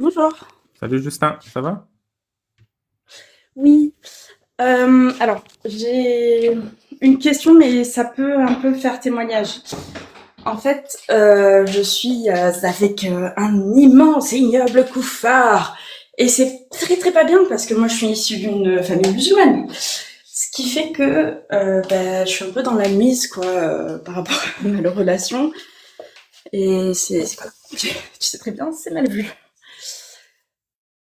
Bonjour. Salut Justin, ça va? Oui, alors j'ai une question, mais ça peut un peu faire témoignage. En fait, je suis avec un immense et ignoble couffard. Et c'est très très pas bien parce que moi je suis issue d'une famille musulmane. Ce qui fait que je suis un peu dans la mise quoi par rapport à ma relation. Et voilà. Tu sais très bien, c'est mal vu.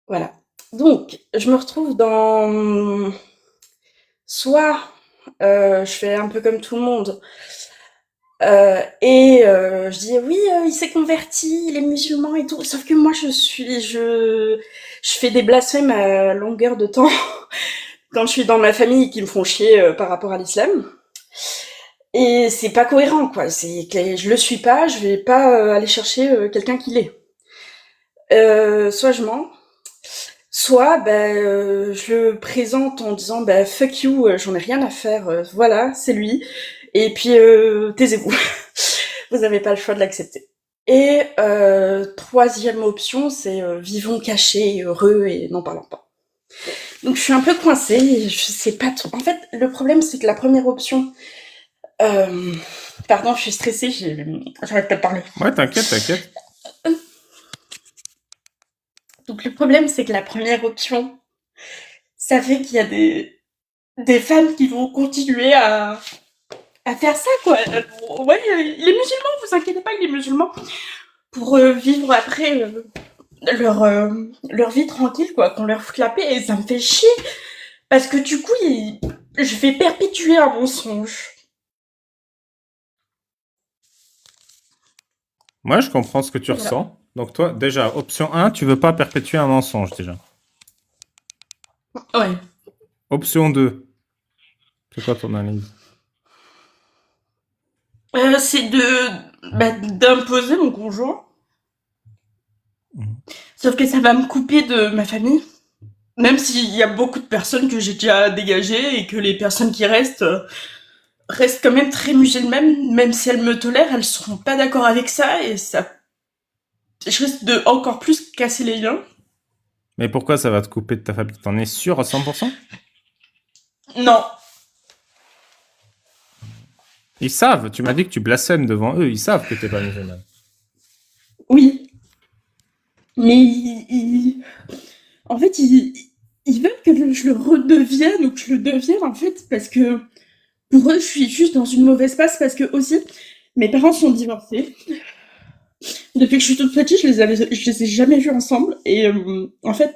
Voilà. Donc, je me retrouve dans soit je fais un peu comme tout le monde je dis oui, il s'est converti, il est musulman et tout. Sauf que moi, je fais des blasphèmes à longueur de temps quand je suis dans ma famille qui me font chier par rapport à l'islam. Et c'est pas cohérent, quoi. C'est que je le suis pas, je vais pas aller chercher quelqu'un qui l'est. Soit je mens, soit je le présente en disant fuck you, j'en ai rien à faire, voilà, c'est lui. Et puis taisez-vous. Vous n'avez pas le choix de l'accepter. Et troisième option, c'est vivons cachés, heureux et n'en parlons pas. Donc je suis un peu coincée, je sais pas trop. En fait, le problème c'est que la première option, euh, pardon, je suis stressée, j'arrête pas de parler. Ouais, t'inquiète, t'inquiète. Donc le problème c'est que la première option, ça fait qu'il y a des femmes qui vont continuer à faire ça quoi. Ouais, il est musulman, vous inquiétez pas, il est musulman. Pour vivre après leur vie tranquille, quoi, qu'on leur foute la paix, et ça me fait chier, parce que du coup, je vais perpétuer un mensonge. Moi, je comprends ce que tu Voilà. ressens. Donc toi, déjà, option 1, tu veux pas perpétuer un mensonge déjà. Ouais. Option 2, c'est quoi ton analyse? C'est d'imposer mon conjoint, Mhm. sauf que ça va me couper de ma famille, même s'il y a beaucoup de personnes que j'ai déjà dégagées, et que les personnes qui restent quand même très musulmanes, même si elles me tolèrent, elles seront pas d'accord avec ça, et ça, je risque de encore plus casser les liens. Mais pourquoi ça va te couper de ta famille? T'en es sûr à 100%? Non. Ils savent, tu m'as dit que tu blasphèmes devant eux, ils savent que t'es pas musulman. Oui. Mais en fait, ils veulent que je le redevienne ou que je le devienne, en fait, parce que pour eux, je suis juste dans une mauvaise passe, parce que aussi, mes parents sont divorcés. Depuis que je suis toute petite, je les ai jamais vus ensemble. Et en fait,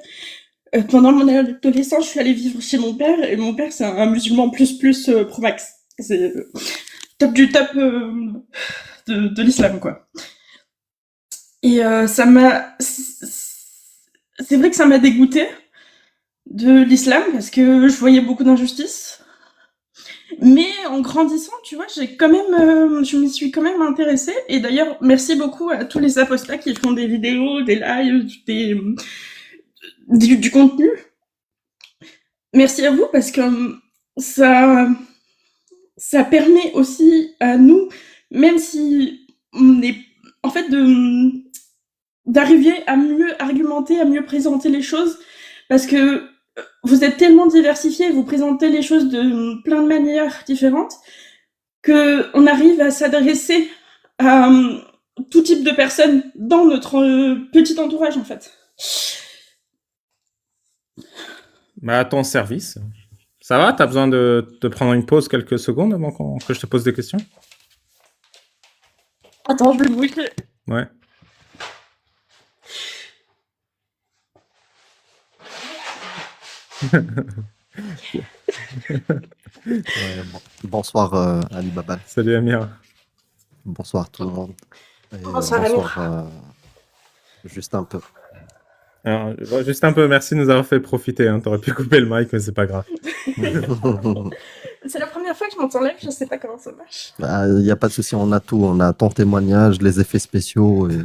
pendant mon adolescence, je suis allée vivre chez mon père, et mon père, c'est un musulman plus pro-max. C'est top du top de l'islam, quoi. Et c'est vrai que ça m'a dégoûté de l'islam parce que je voyais beaucoup d'injustices. Mais en grandissant, tu vois, je m'y suis quand même intéressée. Et d'ailleurs, merci beaucoup à tous les apostats qui font des vidéos, des lives, du contenu. Merci à vous parce que ça, ça permet aussi à nous, même si on est, en fait, d'arriver à mieux argumenter, à mieux présenter les choses, parce que vous êtes tellement diversifiés, vous présentez les choses de plein de manières différentes, que on arrive à s'adresser à tout type de personnes dans notre petit entourage, en fait. Mais à ton service. Ça va? T'as besoin de prendre une pause quelques secondes avant que je te pose des questions? Attends, je vais me bouger. Ouais. Ouais, bonsoir Ali Babal. Salut Amir. Bonsoir tout le monde. Et Bonsoir, bonsoir Amir. juste un peu. Alors, juste un peu, merci de nous avoir fait profiter. Hein. T'aurais pu couper le mic, mais c'est pas grave. C'est la première fois que je m'entends live, je sais pas comment ça marche. Il n'y a pas de souci, on a tout. On a ton témoignage, les effets spéciaux. Et...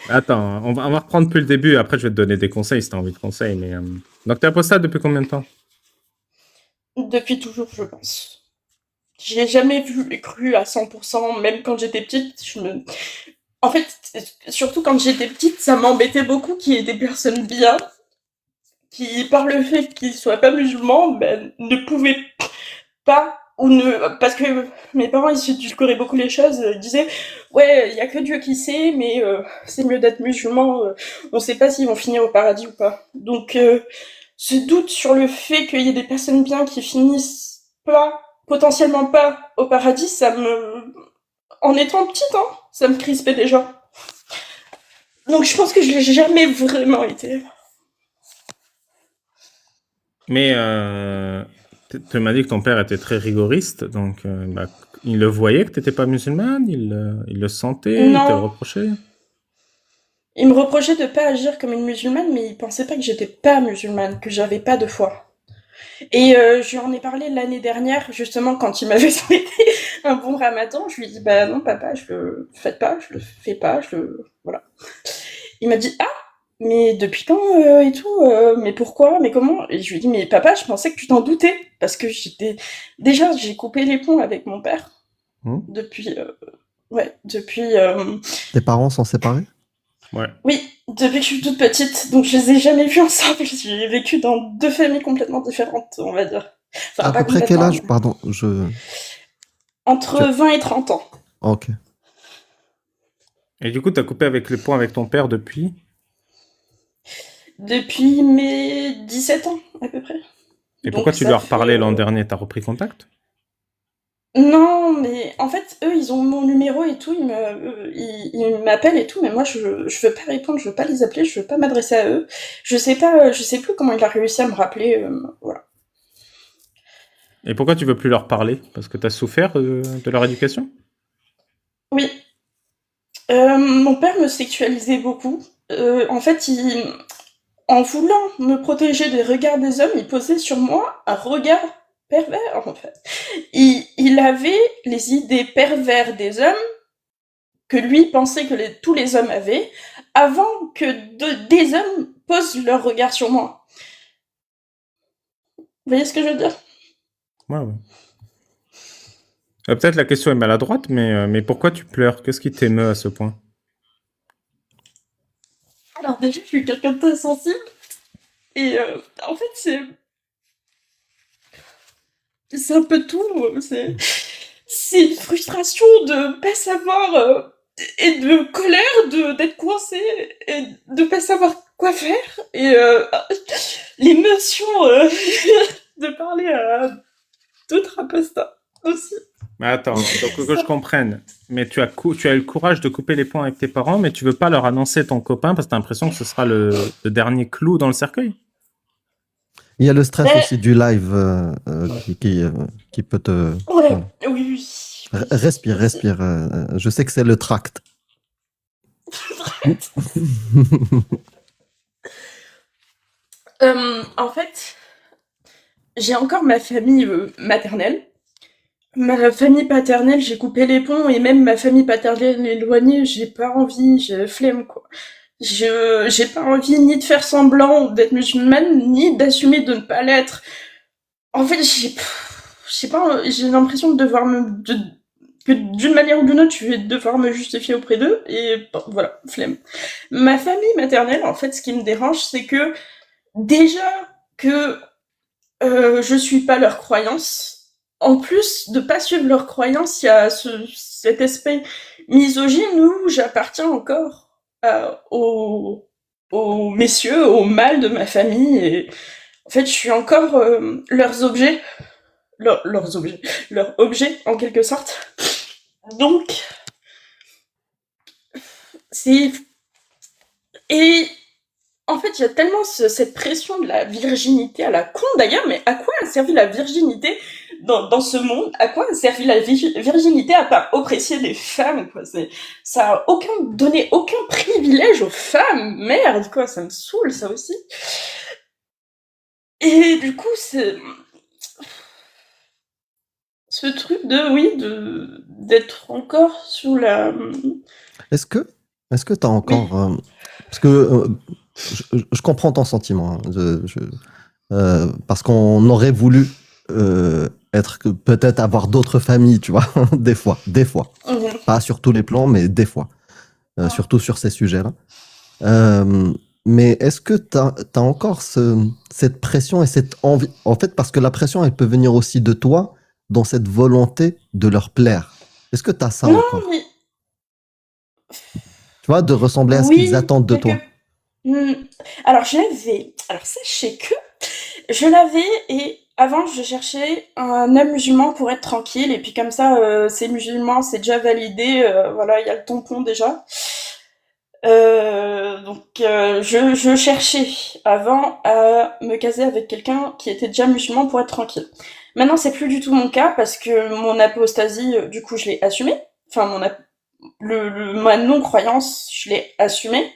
Attends, on va reprendre depuis le début. Après, je vais te donner des conseils si tu as envie de conseils. Mais, Donc, tu as posté ça depuis combien de temps? Depuis toujours, je pense. J'ai jamais vu et cru à 100%, même quand j'étais petite. En fait, surtout quand j'étais petite, ça m'embêtait beaucoup qu'il y ait des personnes bien qui, par le fait qu'ils soient pas musulmans, ben, ne pouvaient pas ou ne parce que mes parents ils édulcoraient beaucoup les choses, ils disaient ouais, il y a que Dieu qui sait, mais c'est mieux d'être musulman, on sait pas s'ils vont finir au paradis ou pas. Donc ce doute sur le fait qu'il y ait des personnes bien qui finissent pas, potentiellement pas au paradis, ça me, en étant petite, hein, ça me crispait déjà. Donc je pense que je l'ai jamais vraiment été. Mais tu m'as dit que ton père était très rigoriste, donc il le voyait que tu n'étais pas musulmane, il le sentait, il te le Non, reprochait. il me reprochait de pas agir comme une musulmane, mais il pensait pas que j'étais pas musulmane, que j'avais pas de foi. Et je lui en ai parlé l'année dernière, justement, quand il m'avait souhaité un bon ramadan. Je lui ai dit, bah non, papa, je le fais pas, je le fais pas, je le... Voilà. Il m'a dit, ah, mais depuis quand et tout mais pourquoi, mais comment? Et je lui ai dit, mais papa, je pensais que tu t'en doutais. Parce que j'étais... Déjà, j'ai coupé les ponts avec mon père Hmm. depuis... Ouais, depuis... Tes parents sont séparés? Ouais. Oui, depuis que je suis toute petite, donc je les ai jamais vus ensemble. J'ai vécu dans deux familles complètement différentes, on va dire. Enfin, À pas peu près quel complètement, âge? mais Pardon, entre 20 et 30 ans. Ok. Et du coup, tu as coupé avec les ponts avec ton père depuis? Depuis mes 17 ans, à peu près. Et pourquoi Donc tu lui as ça reparlé fait... l'an dernier? T'as repris contact? Non, mais en fait, eux, ils ont mon numéro et tout, ils m'appellent et tout, mais moi, je veux pas répondre, je veux pas les appeler, je veux pas m'adresser à eux. Je sais pas, je sais plus comment il a réussi à me rappeler, voilà. Et pourquoi tu veux plus leur parler? Parce que tu as souffert de leur éducation? Oui, mon père me sexualisait beaucoup. En fait, en voulant me protéger des regards des hommes, il posait sur moi un regard pervers, en fait. Il avait les idées pervers des hommes que lui pensait que tous les hommes avaient avant que des hommes posent leur regard sur moi. Vous voyez ce que je veux dire? Ouais, ouais. Peut-être la question est maladroite, mais pourquoi tu pleures? Qu'est-ce qui t'émeut à ce point? Alors déjà, je suis quelqu'un de très sensible. Et en fait, c'est un peu tout. C'est une frustration de pas savoir et de colère d'être coincé et de pas savoir quoi faire et l'émotion de parler à d'autres apostats aussi. Mais attends, donc que je comprenne, mais tu as eu le courage de couper les ponts avec tes parents, mais tu veux pas leur annoncer ton copain parce que t'as l'impression que ce sera le dernier clou dans le cercueil? Il y a le stress Mais, aussi du live qui peut te... ouais, Voilà. oui. Respire. Je sais que c'est le tract. En fait, j'ai encore ma famille maternelle. Ma famille paternelle, j'ai coupé les ponts, et même ma famille paternelle éloignée, j'ai pas envie, j'ai flemme, quoi. J'ai pas envie ni de faire semblant d'être musulmane, ni d'assumer de ne pas l'être. En fait, je sais pas, j'ai l'impression de devoir que d'une manière ou d'une autre, je vais devoir me justifier auprès d'eux, et bon, voilà, flemme. Ma famille maternelle, en fait, ce qui me dérange, c'est que, déjà, que je suis pas leur croyance. En plus de pas suivre leur croyance, il y a cet aspect misogyne où j'appartiens encore aux messieurs, aux mâles de ma famille. Et en fait, je suis encore leurs objets, leurs objets en quelque sorte. Donc, c'est... Et en fait, il y a tellement cette pression de la virginité à la con d'ailleurs, mais à quoi a servi la virginité dans ce monde? À quoi a servi la virginité à part oppresser les femmes, quoi? Ça a donné aucun privilège aux femmes. Merde, quoi, ça me saoule, ça aussi. Et du coup, c'est ce truc d'être encore sous la... Est-ce que tu as Oui, encore... parce que je comprends ton sentiment, hein. Parce qu'on aurait voulu peut-être avoir d'autres familles, tu vois, des fois. mhm, Pas sur tous les plans, mais des fois. surtout sur ces sujets-là. Mais est-ce que tu as encore cette pression et cette envie? En fait, parce que la pression, elle peut venir aussi de toi dans cette volonté de leur plaire. Est-ce que tu as ça Non, encore? mais Tu vois, de ressembler à ce qu'ils oui, attendent de quelque... toi. Hmm. Alors, je l'avais. Alors, sachez que je l'avais et avant, je cherchais un homme musulman pour être tranquille. Et puis, comme ça, c'est musulman, c'est déjà validé. Voilà, il y a le tampon déjà. Je cherchais avant à me caser avec quelqu'un qui était déjà musulman pour être tranquille. Maintenant, c'est plus du tout mon cas parce que mon apostasie, du coup, je l'ai assumée. Enfin, ma non-croyance, je l'ai assumée.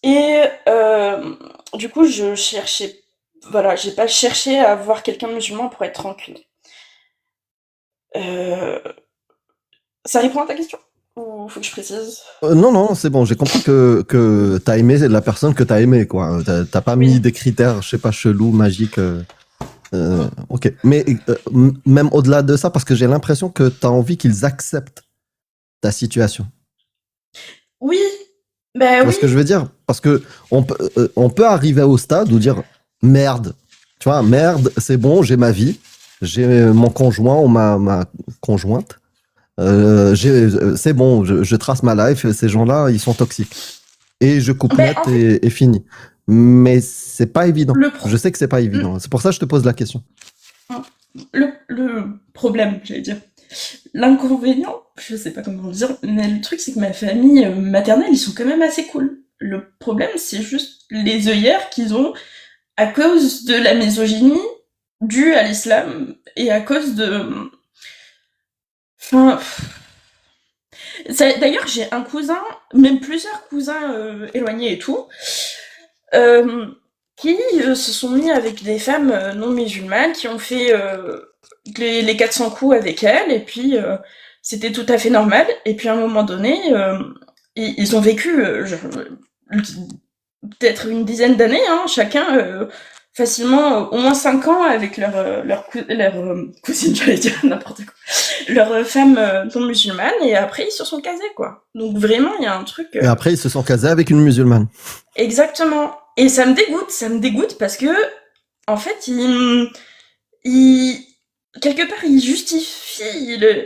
Et du coup, je cherchais, voilà, j'ai pas cherché à voir quelqu'un de musulman pour être tranquille. Euh, Ça répond à ta question? Ou faut que je précise? Non, non, c'est bon, j'ai compris que tu as aimé la personne que tu as aimée, quoi. T'as pas Oui. mis des critères, je sais pas, chelous, magiques. Ok. Mais même au-delà de ça, parce que j'ai l'impression que tu as envie qu'ils acceptent ta situation. Oui, Tu ben vois oui. ce que je veux dire? Parce que on peut arriver au stade où dire merde, tu vois, merde, c'est bon, j'ai ma vie, j'ai mon conjoint ou ma conjointe, c'est bon, je trace ma life, ces gens-là, ils sont toxiques. Et je coupe Ben net en fait, et fini. Mais c'est pas évident. le, Je pro- sais que c'est pas évident. C'est pour ça que je te pose la question. le problème, j'allais dire, l'inconvénient, je sais pas comment le dire, mais le truc c'est que ma famille maternelle, ils sont quand même assez cool. Le problème, c'est juste les œillères qu'ils ont à cause de la misogynie due à l'islam et à cause de... Enfin, d'ailleurs, j'ai un cousin, même plusieurs cousins éloignés et tout, euh, qui se sont mis avec des femmes non musulmanes, qui ont fait les 400 coups avec elles, et puis c'était tout à fait normal. Et puis à un moment donné, ils ont vécu peut-être une dizaine d'années, hein, chacun, facilement au moins 5 ans avec leur cousine, j'allais dire n'importe quoi, leur femme non musulmane, et après ils se sont casés, quoi. Donc vraiment, il y a un truc... Et après, ils se sont casés avec une musulmane. Exactement. Et ça me dégoûte parce que, en fait, il quelque part, il justifie,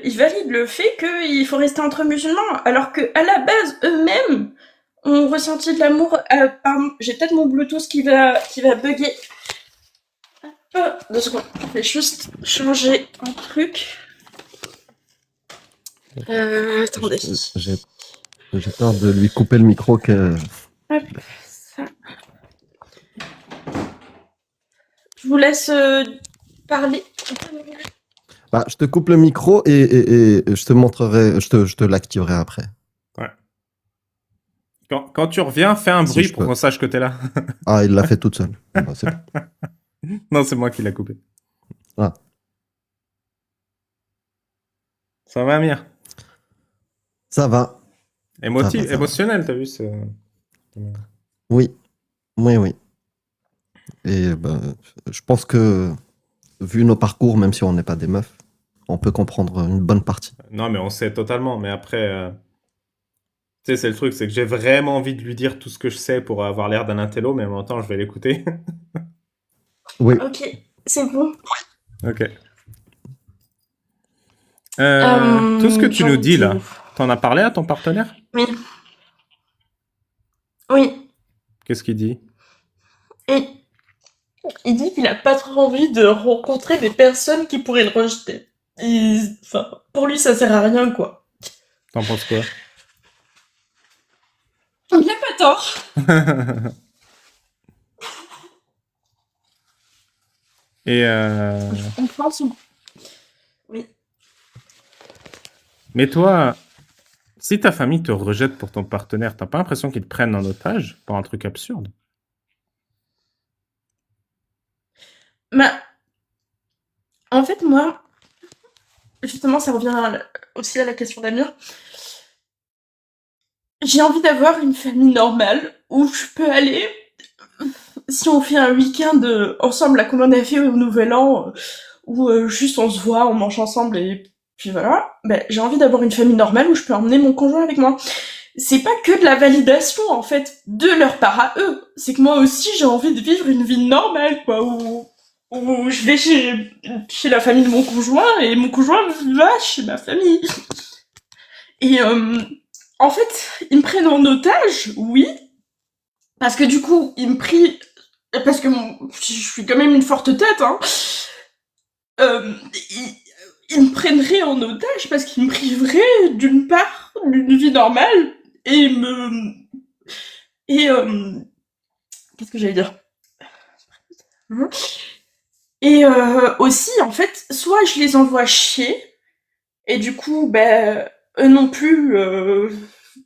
il valide le fait qu'il faut rester entre musulmans, alors que à la base, eux-mêmes ont ressenti de l'amour. Pardon, j'ai peut-être mon Bluetooth qui va bugger. Deux secondes. Je vais juste changer un truc. Attendez. J'ai peur de lui couper le micro que. Hop, ça. Je vous laisse parler. Bah, je te coupe le micro et je te montrerai, je te l'activerai après. Ouais. Quand tu reviens, fais un Si bruit je pour peux. qu'on sache que t'es là. Ah, il l'a fait toute seule. Bah, c'est bon. Non, c'est moi qui l'ai coupé. Ah. Ça va, Amir? Ça va. Ça va, ça va. Émotionnel, t'as vu Oui, oui, oui. Et bah, je pense que, vu nos parcours, même si on n'est pas des meufs, on peut comprendre une bonne partie. Non, mais on sait totalement. Mais après, tu sais, c'est le truc, c'est que j'ai vraiment envie de lui dire tout ce que je sais pour avoir l'air d'un intello, mais en même temps, je vais l'écouter. Oui. Ok, c'est bon. Ok. Tout ce que tu J'en nous dis étais là, où? t'en as parlé à ton partenaire? Oui. Oui. Qu'est-ce qu'il dit? Et il dit qu'il a pas trop envie de rencontrer des personnes qui pourraient le rejeter. Enfin, pour lui, ça sert à rien, quoi. T'en penses quoi? Il a pas tort. Et Je comprends son... Oui. mais toi, si ta famille te rejette pour ton partenaire, t'as pas l'impression qu'ils te prennent en otage pour un truc absurde? Mais, en fait, moi, justement, ça revient aussi à la question d'Amir. J'ai envie d'avoir une famille normale où je peux aller, si on fait un week-end ensemble, là, comme on a fait au Nouvel An, où juste on se voit, on mange ensemble et Puis voilà, j'ai envie d'avoir une famille normale où je peux emmener mon conjoint avec moi. C'est pas que de la validation, en fait, de leur part à eux. C'est que moi aussi, j'ai envie de vivre une vie normale, quoi, où je vais chez la famille de mon conjoint et mon conjoint va chez ma famille. Et en fait, ils me prennent en otage, oui, parce que du coup, ils me prient, parce que je suis quand même une forte tête, hein. Ils me prendraient en otage parce qu'ils me priveraient d'une part d'une vie normale et et qu'est-ce que j'allais dire? Et aussi, en fait, soit je les envoie chier et du coup, eux non plus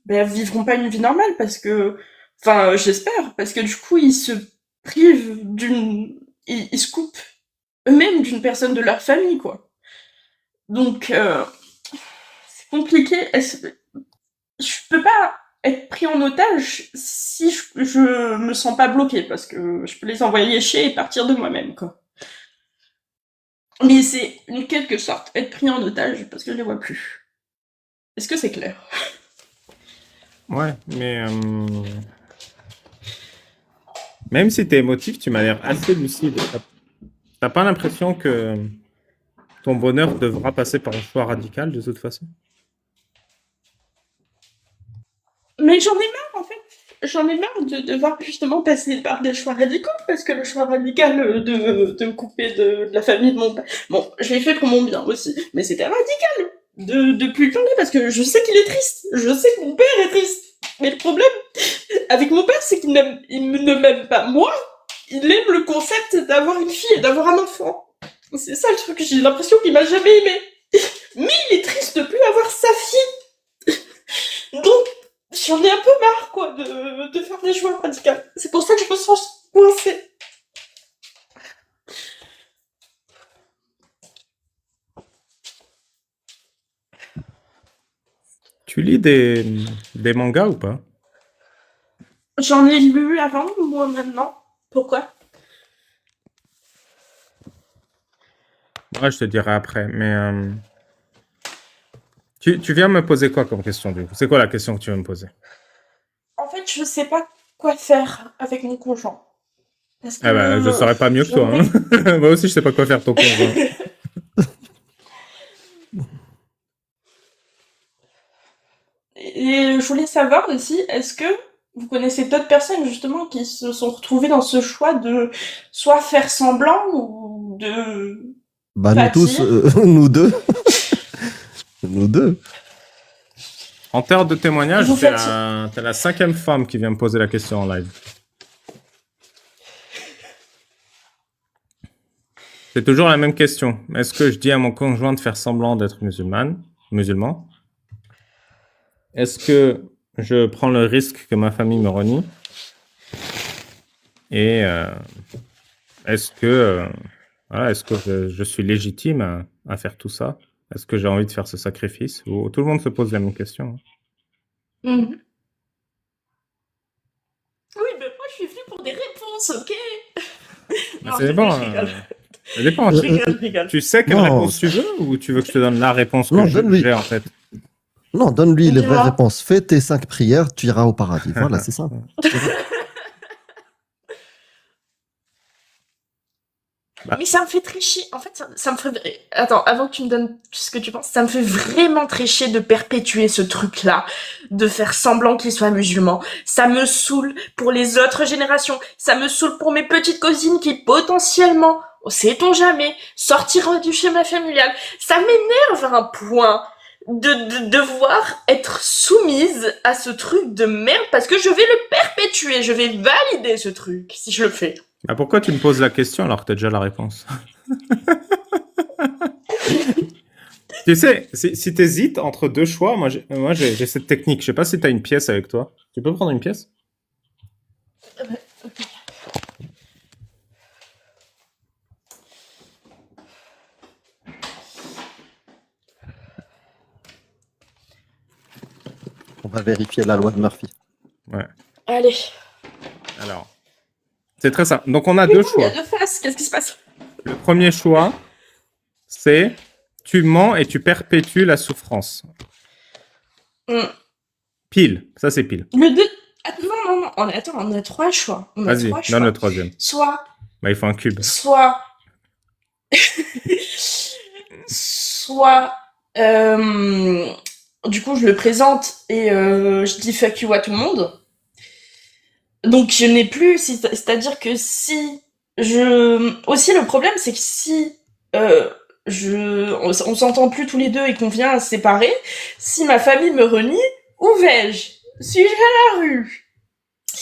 vivront pas une vie normale parce que, enfin, j'espère, parce que du coup, ils se privent ils se coupent eux-mêmes d'une personne de leur famille, quoi. Donc, c'est compliqué. Je peux pas être pris en otage si je me sens pas bloquée, parce que je peux les envoyer chier et partir de moi-même, quoi. Mais c'est en quelque sorte être pris en otage parce que je les vois plus. Est-ce que c'est clair? Ouais, mais même si t'es émotif, tu m'as l'air assez lucide. T'as pas l'impression que ton bonheur devra passer par un choix radical de toute façon? Mais j'en ai marre, en fait. J'en ai marre de devoir justement passer par des choix radicaux, parce que le choix radical de me couper de la famille de mon père, bon, je l'ai fait pour mon bien aussi, mais c'était radical de plus le tourner, parce que je sais qu'il est triste, je sais que mon père est triste. Mais le problème avec mon père, c'est qu'il ne m'aime pas moi, il aime le concept d'avoir une fille et d'avoir un enfant. C'est ça le truc, j'ai l'impression qu'il m'a jamais aimé. Mais il est triste de plus avoir sa fille. Donc, j'en ai un peu marre, quoi, de faire des choix radicaux. C'est pour ça que je me sens coincée. Tu lis des mangas ou pas? J'en ai lu avant, moi maintenant. Pourquoi? Ouais, je te dirai après, mais tu viens me poser quoi comme question du coup? C'est quoi la question que tu veux me poser? En fait, je sais pas quoi faire avec mon conjoint. Parce Ah bah, je que saurais pas mieux que toi, hein. Moi aussi, je sais pas quoi faire ton conjoint. Et je voulais savoir aussi, est-ce que vous connaissez d'autres personnes justement qui se sont retrouvées dans ce choix de soit faire semblant ou de Bah, nous tous, pâtir? nous deux. Nous deux. En termes de témoignage, Vous t'es faites- la 5e femme qui vient me poser la question en live. C'est toujours la même question. Est-ce que je dis à mon conjoint de faire semblant d'être musulman? Est-ce que je prends le risque que ma famille me renie? Et est-ce que, voilà, est-ce que je suis légitime à faire tout ça? Est-ce que j'ai envie de faire ce sacrifice? Ou tout le monde se pose la même question. Mhm. Oui, mais moi je suis venue pour des réponses, ok? Bah, Non, ça dépend. je rigole. Ça dépend. Je rigole, je rigole. Tu sais quelle Non, réponse tu veux ou tu veux que je te donne la réponse Non, que donne-lui. j'ai en fait? Non, donne-lui les vraies Dis-moi. réponses. Fais tes 5 prières, tu iras au paradis. Voilà, c'est ça. Mais ça me fait très chier. En fait, ça me fait... Attends, avant que tu me donnes ce que tu penses, ça me fait vraiment très chier de perpétuer ce truc-là, de faire semblant qu'il soit musulman. Ça me saoule pour les autres générations. Ça me saoule pour mes petites cousines qui potentiellement, sait-on jamais, sortiront du schéma familial. Ça m'énerve à un point de devoir être soumise à ce truc de merde parce que je vais le perpétuer, je vais valider ce truc si je le fais. Bah, pourquoi tu me poses la question alors que tu as déjà la réponse? Tu sais, si tu hésites entre deux choix, moi j'ai cette technique. Je sais pas si tu as une pièce avec toi. Tu peux prendre une pièce? On va vérifier la loi de Murphy. Ouais. Allez. Alors, c'est très simple. Donc on a Mais deux non, il y choix. a deux faces, qu'est-ce qui se passe? Le premier choix, c'est tu mens et tu perpétues la souffrance. Mm. Pile, ça c'est pile. Le deux... Ah, non. Attends, on a 3 choix. Vas-y, donne le troisième. Soit... Bah, il faut un cube. Soit... soit... Du coup, je le présente et je dis fuck you à tout le monde. Donc, je n'ai plus... C'est-à-dire que si... Aussi, le problème, c'est que si... on s'entend plus tous les deux et qu'on vient à se séparer, si ma famille me renie, où vais-je? Suis-je à la rue?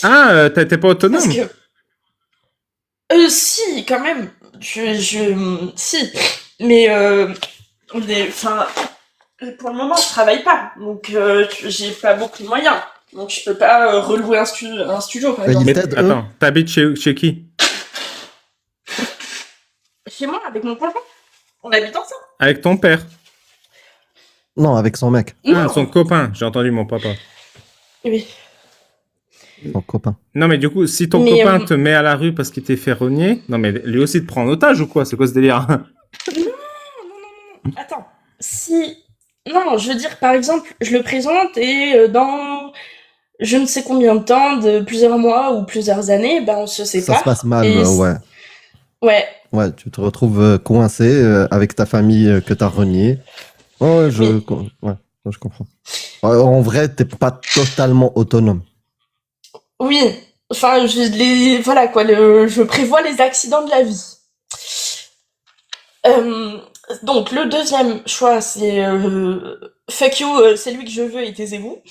Ah, t'es pas autonome? Parce que... si, quand même. Si. Mais, enfin, pour le moment, je travaille pas. Donc, j'ai pas beaucoup de moyens. Donc, je peux pas relouer un studio, par Mais exemple. ils Mais t'aident, eux? attends, t'habites chez qui? Chez moi, avec mon conjoint. On habite ensemble. Avec ton père? Non, avec son mec, Ah, Non. son copain, j'ai entendu mon papa. Oui. son copain. Non, mais du coup, si ton Mais, copain te met à la rue parce qu'il t'est fait rogner, non, mais lui aussi te prend en otage ou quoi? C'est quoi ce délire? Non. Attends. Si... Non, je veux dire, par exemple, je le présente et dans je ne sais combien de temps, de plusieurs mois ou plusieurs années, ben on se Ça sépare. se passe mal, Et ouais. ouais. Ouais, tu te retrouves coincé avec ta famille que t'as renié. Ouais, je comprends. En vrai, t'es pas totalement autonome. Oui. Enfin, voilà quoi, je prévois les accidents de la vie. Donc, le deuxième choix, c'est fuck you, c'est lui que je veux et taisez-vous.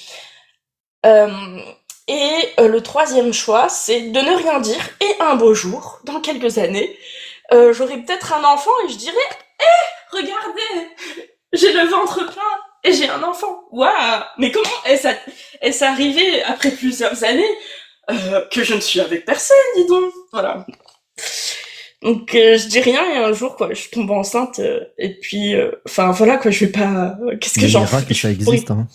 Le troisième choix, c'est de ne rien dire et un beau jour, dans quelques années, j'aurai peut-être un enfant et je dirai regardez, j'ai le ventre plein et j'ai un enfant. Waouh! Mais comment est-ce arrivé après plusieurs années que je ne suis avec personne, dis donc. Voilà. Donc je dis rien et un jour quoi, je tombe enceinte et puis enfin voilà quoi, je vais pas qu'est-ce que Les j'en miracles, ça existe. Hein.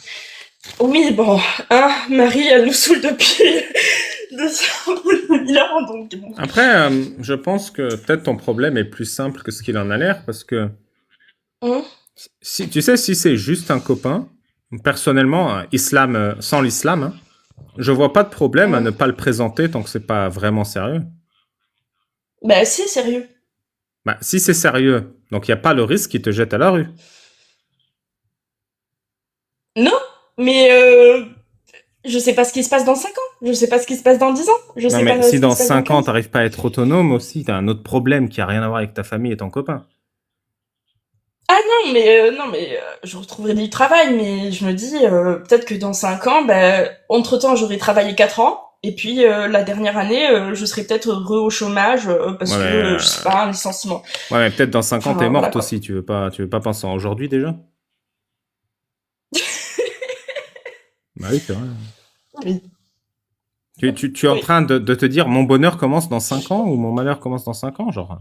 Oui, bon, hein, Marie, elle nous saoule depuis 200 000 ans, donc bon. Après, je pense que peut-être ton problème est plus simple que ce qu'il en a l'air, parce que si c'est juste un copain, personnellement, sans l'islam, hein, je vois pas de problème à ne pas le présenter tant que c'est pas vraiment sérieux. Bah si, sérieux. Bah, si c'est sérieux, donc il n'y a pas le risque qu'il te jette à la rue. Non, mais je sais pas ce qui se passe dans 5 ans, je sais pas ce qui se passe dans 10 ans, je Non, sais mais pas si ce qui dans se passe 5 ans, 15. t'arrives pas à être autonome aussi, t'as un autre problème qui a rien à voir avec ta famille et ton copain. Ah non, mais je retrouverai du travail, mais je me dis, peut-être que dans 5 ans, bah, entre-temps, j'aurai travaillé 4 ans, et puis la dernière année, je serai peut-être heureux au chômage, parce que, je sais pas, un licenciement. Ouais, mais peut-être dans 5 ans, Enfin, t'es morte voilà, quoi. aussi, tu veux pas penser à aujourd'hui déjà? Bah oui, c'est vrai. Oui. Tu es en Oui. train de te dire mon bonheur commence dans 5 ans ou mon malheur commence dans 5 ans, genre.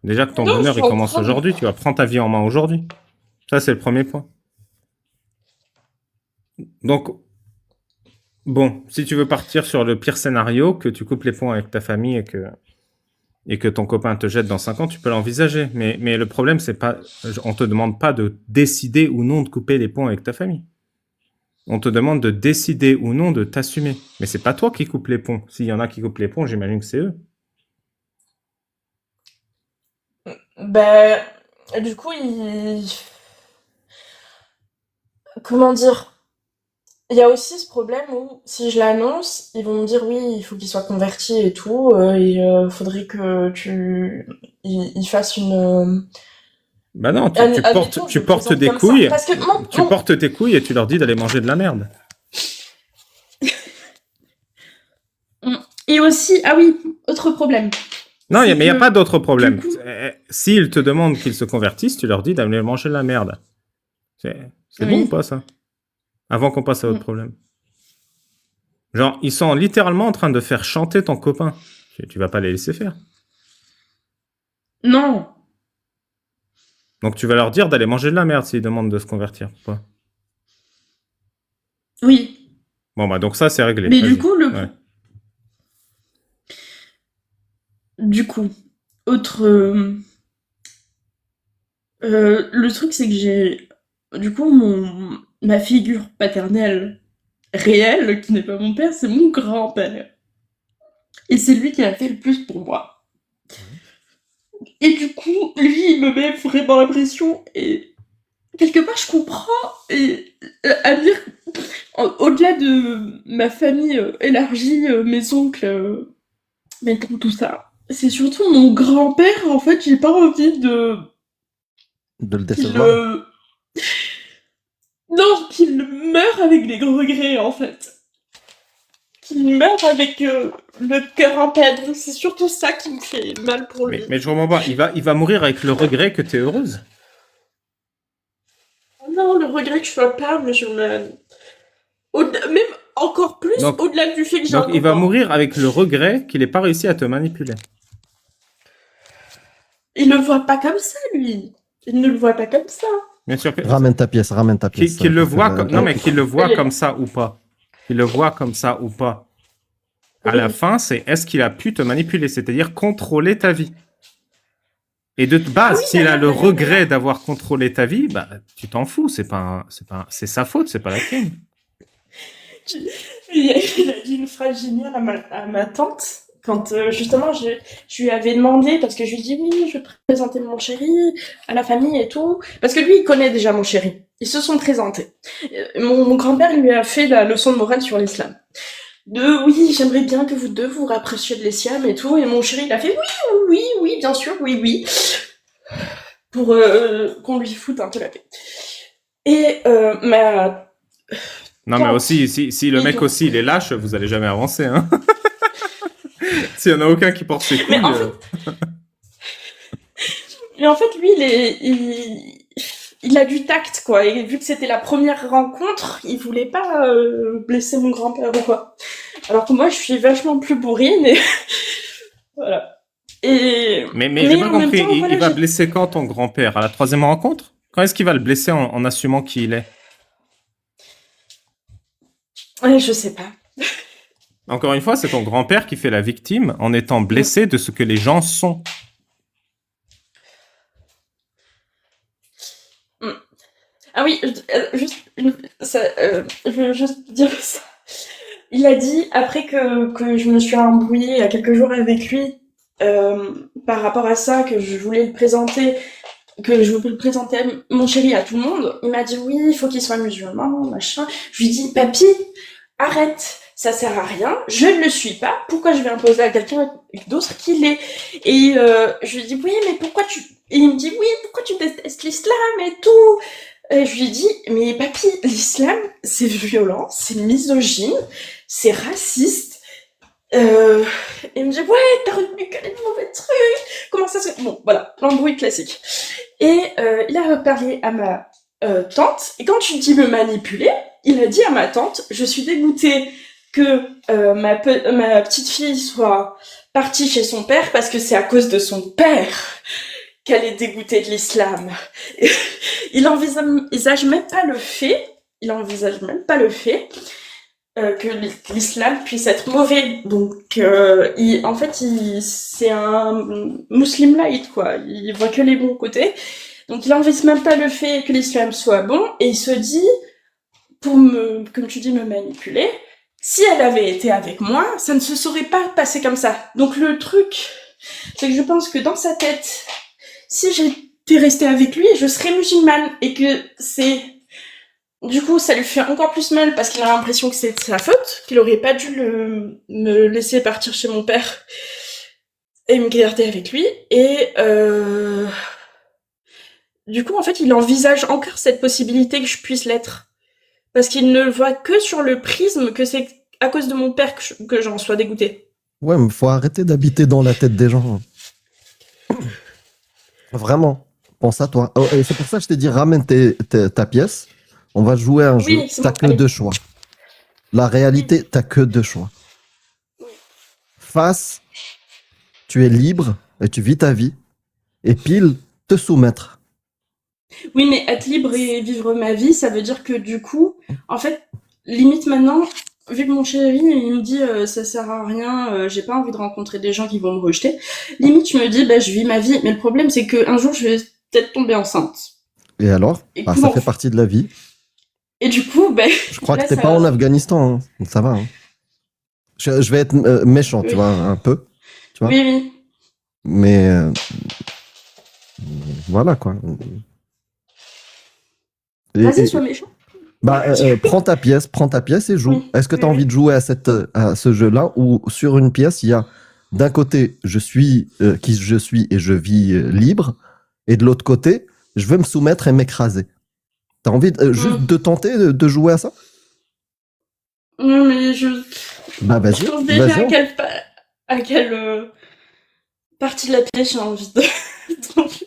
Déjà que ton Non, bonheur je il suis en commence train de- aujourd'hui, tu vas prendre ta vie en main aujourd'hui. Ça, c'est le premier point. Donc, bon, si tu veux partir sur le pire scénario, que tu coupes les ponts avec ta famille et que ton copain te jette dans 5 ans, tu peux l'envisager. Mais le problème, c'est pas, on te demande pas de décider ou non de couper les ponts avec ta famille. On te demande de décider ou non de t'assumer. Mais c'est pas toi qui coupes les ponts. S'il y en a qui coupent les ponts, j'imagine que c'est eux. Ben, du coup, comment dire? Il y a aussi ce problème où, si je l'annonce, ils vont me dire oui, il faut qu'il soit converti et tout, faudrait que il fasse une... Bah non, admettons, je tu le portes présente des comme ça. couilles, Parce que tu portes tes couilles et tu leur dis d'aller manger de la merde. Et aussi, ah oui, autre problème. Non, mais il n'y a que, pas d'autre problème. du coup- S'ils te demandent qu'ils se convertissent, tu leur dis d'aller manger de la merde. C'est Oui. bon ou pas ça? Avant qu'on passe à autre problème. Genre, ils sont littéralement en train de faire chanter ton copain. Tu vas pas les laisser faire. Non. Donc tu vas leur dire d'aller manger de la merde s'ils demandent de se convertir. Ou pas. Oui. Bon, bah donc ça, c'est réglé. Mais Vas-y. du coup, Ouais. Du coup, autre Le truc, c'est que du coup, ma figure paternelle réelle, qui n'est pas mon père, c'est mon grand-père. Et c'est lui qui a fait le plus pour moi. Et du coup, lui, il me met vraiment la pression. Et quelque part, je comprends. Et à dire, au-delà de ma famille élargie, mes oncles, mes tantes, tout ça, c'est surtout mon grand-père, en fait, j'ai pas envie De le qu'il décevoir. Non, qu'il meure avec des gros regrets, en fait. Qu'il meure avec le cœur en peine. C'est surtout ça qui me fait mal pour lui. Mais je comprends pas. Il va mourir avec le regret que tu es heureuse. Non, le regret que je sois pas musulmane. Même encore plus, Donc, au-delà du fait que j'ai un Donc, il va copain. mourir avec le regret qu'il n'ait pas réussi à te manipuler. Il le voit pas comme ça, lui. Il ne le voit pas comme ça. Bien sûr que. Ramène ta pièce. Qu'il le Parce que voit comme. Non, mais qu'il le voit Elle est comme là. ça ou pas. Qu'il le voit comme ça ou pas. À la Oui. fin, c'est est-ce qu'il a pu te manipuler, c'est-à-dire contrôler ta vie. Et de Ah base, oui, s'il a le d'accord. regret d'avoir contrôlé ta vie, bah, tu t'en fous. C'est sa faute, c'est pas la tienne. Il a dit une phrase géniale à ma tante. Quand justement je lui avais demandé, parce que je lui dis oui, je vais présenter mon chéri à la famille et tout, parce que lui il connaît déjà mon chéri. Ils se sont présentés. Mon grand-père lui a fait la leçon de morale sur l'islam. De oui, j'aimerais bien que vous deux vous rapprochiez de l'islam et tout, et mon chéri il a fait oui, bien sûr, oui, pour qu'on lui foute un peu la paix. Et ma Non, mais tante, aussi, si le mec aussi il est lâche, vous allez jamais avancer. Hein. S'il y en a aucun qui porte ses couilles. mais en fait, lui, il a du tact, quoi. Et vu que c'était la première rencontre, il voulait pas blesser mon grand-père ou quoi. Alors que moi, je suis vachement plus bourrine et voilà. Mais j'ai pas en même compris. temps, voilà, Il va blesser quand ton grand-père? À la troisième rencontre? Quand est-ce qu'il va le blesser en assumant qui il est? ouais, je sais pas. Encore une fois, c'est ton grand-père qui fait la victime en étant blessé de ce que les gens sont. Ah oui, je veux juste dire ça. Il a dit, après que je me suis embrouillée il y a quelques jours avec lui, par rapport à ça, que je voulais le présenter à mon chéri à tout le monde, il m'a dit oui, il faut qu'il soit musulman, machin. Je lui dis, papy, arrête, ça sert à rien, je ne le suis pas, pourquoi je vais imposer à quelqu'un d'autre qui l'est? Et je lui dis, oui, mais pourquoi tu... Et il me dit, oui, pourquoi tu détestes l'islam et tout? Et je lui dis, mais papy, l'islam, c'est violent, c'est misogyne, c'est raciste. Il me dit, ouais, t'as retenu que les mauvais trucs. Comment ça se fait? Bon, voilà, l'embrouille classique. Et il a reparlé à ma tante. Et quand tu dis me manipuler, il a dit à ma tante, je suis dégoûtée que ma petite fille soit partie chez son père parce que c'est à cause de son père qu'elle est dégoûtée de l'islam. Il envisage même pas le fait, que l'islam puisse être mauvais. Donc, en fait, c'est un muslim light, quoi. Il voit que les bons côtés. Donc, il envisage même pas le fait que l'islam soit bon, et il se dit, comme tu dis, me manipuler, si elle avait été avec moi, ça ne se serait pas passé comme ça. Donc, le truc, c'est que je pense que dans sa tête, si j'étais restée avec lui, je serais musulmane, et que c'est... Du coup, ça lui fait encore plus mal parce qu'il a l'impression que c'est de sa faute, qu'il aurait pas dû me laisser partir chez mon père et me garder avec lui. Et du coup, en fait, il envisage encore cette possibilité que je puisse l'être. Parce qu'il ne le voit que sur le prisme que c'est à cause de mon père que j'en sois dégoûtée. Ouais, mais faut arrêter d'habiter dans la tête des gens. Vraiment. Pense à toi. Oh, et c'est pour ça que je t'ai dit, ramène ta pièce. On va jouer à un jeu. Oui, c'est T'as bon. que Allez. deux choix. La réalité, t'as que deux choix. Face, tu es libre et tu vis ta vie. Et pile, te soumettre. Oui, mais être libre et vivre ma vie, ça veut dire que du coup, en fait, limite maintenant, vu que mon chéri, il me dit ça sert à rien, j'ai pas envie de rencontrer des gens qui vont me rejeter, limite je me dis bah je vis ma vie, mais le problème c'est que un jour je vais peut-être tomber enceinte. Et alors? Et Ah, ça comment fait partie de la vie. Et du coup, ben, Je crois là, que t'es pas en Afghanistan, hein. Ça va, hein. Je vais être méchant, tu oui, vois, un peu, tu vois. oui, oui. Mais voilà, quoi. Vas-y, Et, sois méchant. bah, prends ta pièce et joue. Oui, Est-ce que tu oui, as envie oui. de jouer à ce jeu-là ou sur une pièce, il y a d'un côté, je suis qui je suis et je vis libre, et de l'autre côté, je veux me soumettre et m'écraser. T'as envie juste Mm. de tenter de jouer à ça? Non, mais je Bah vas-y, pense déjà vas-y. à quelle partie de la pièce j'ai envie de. Donc,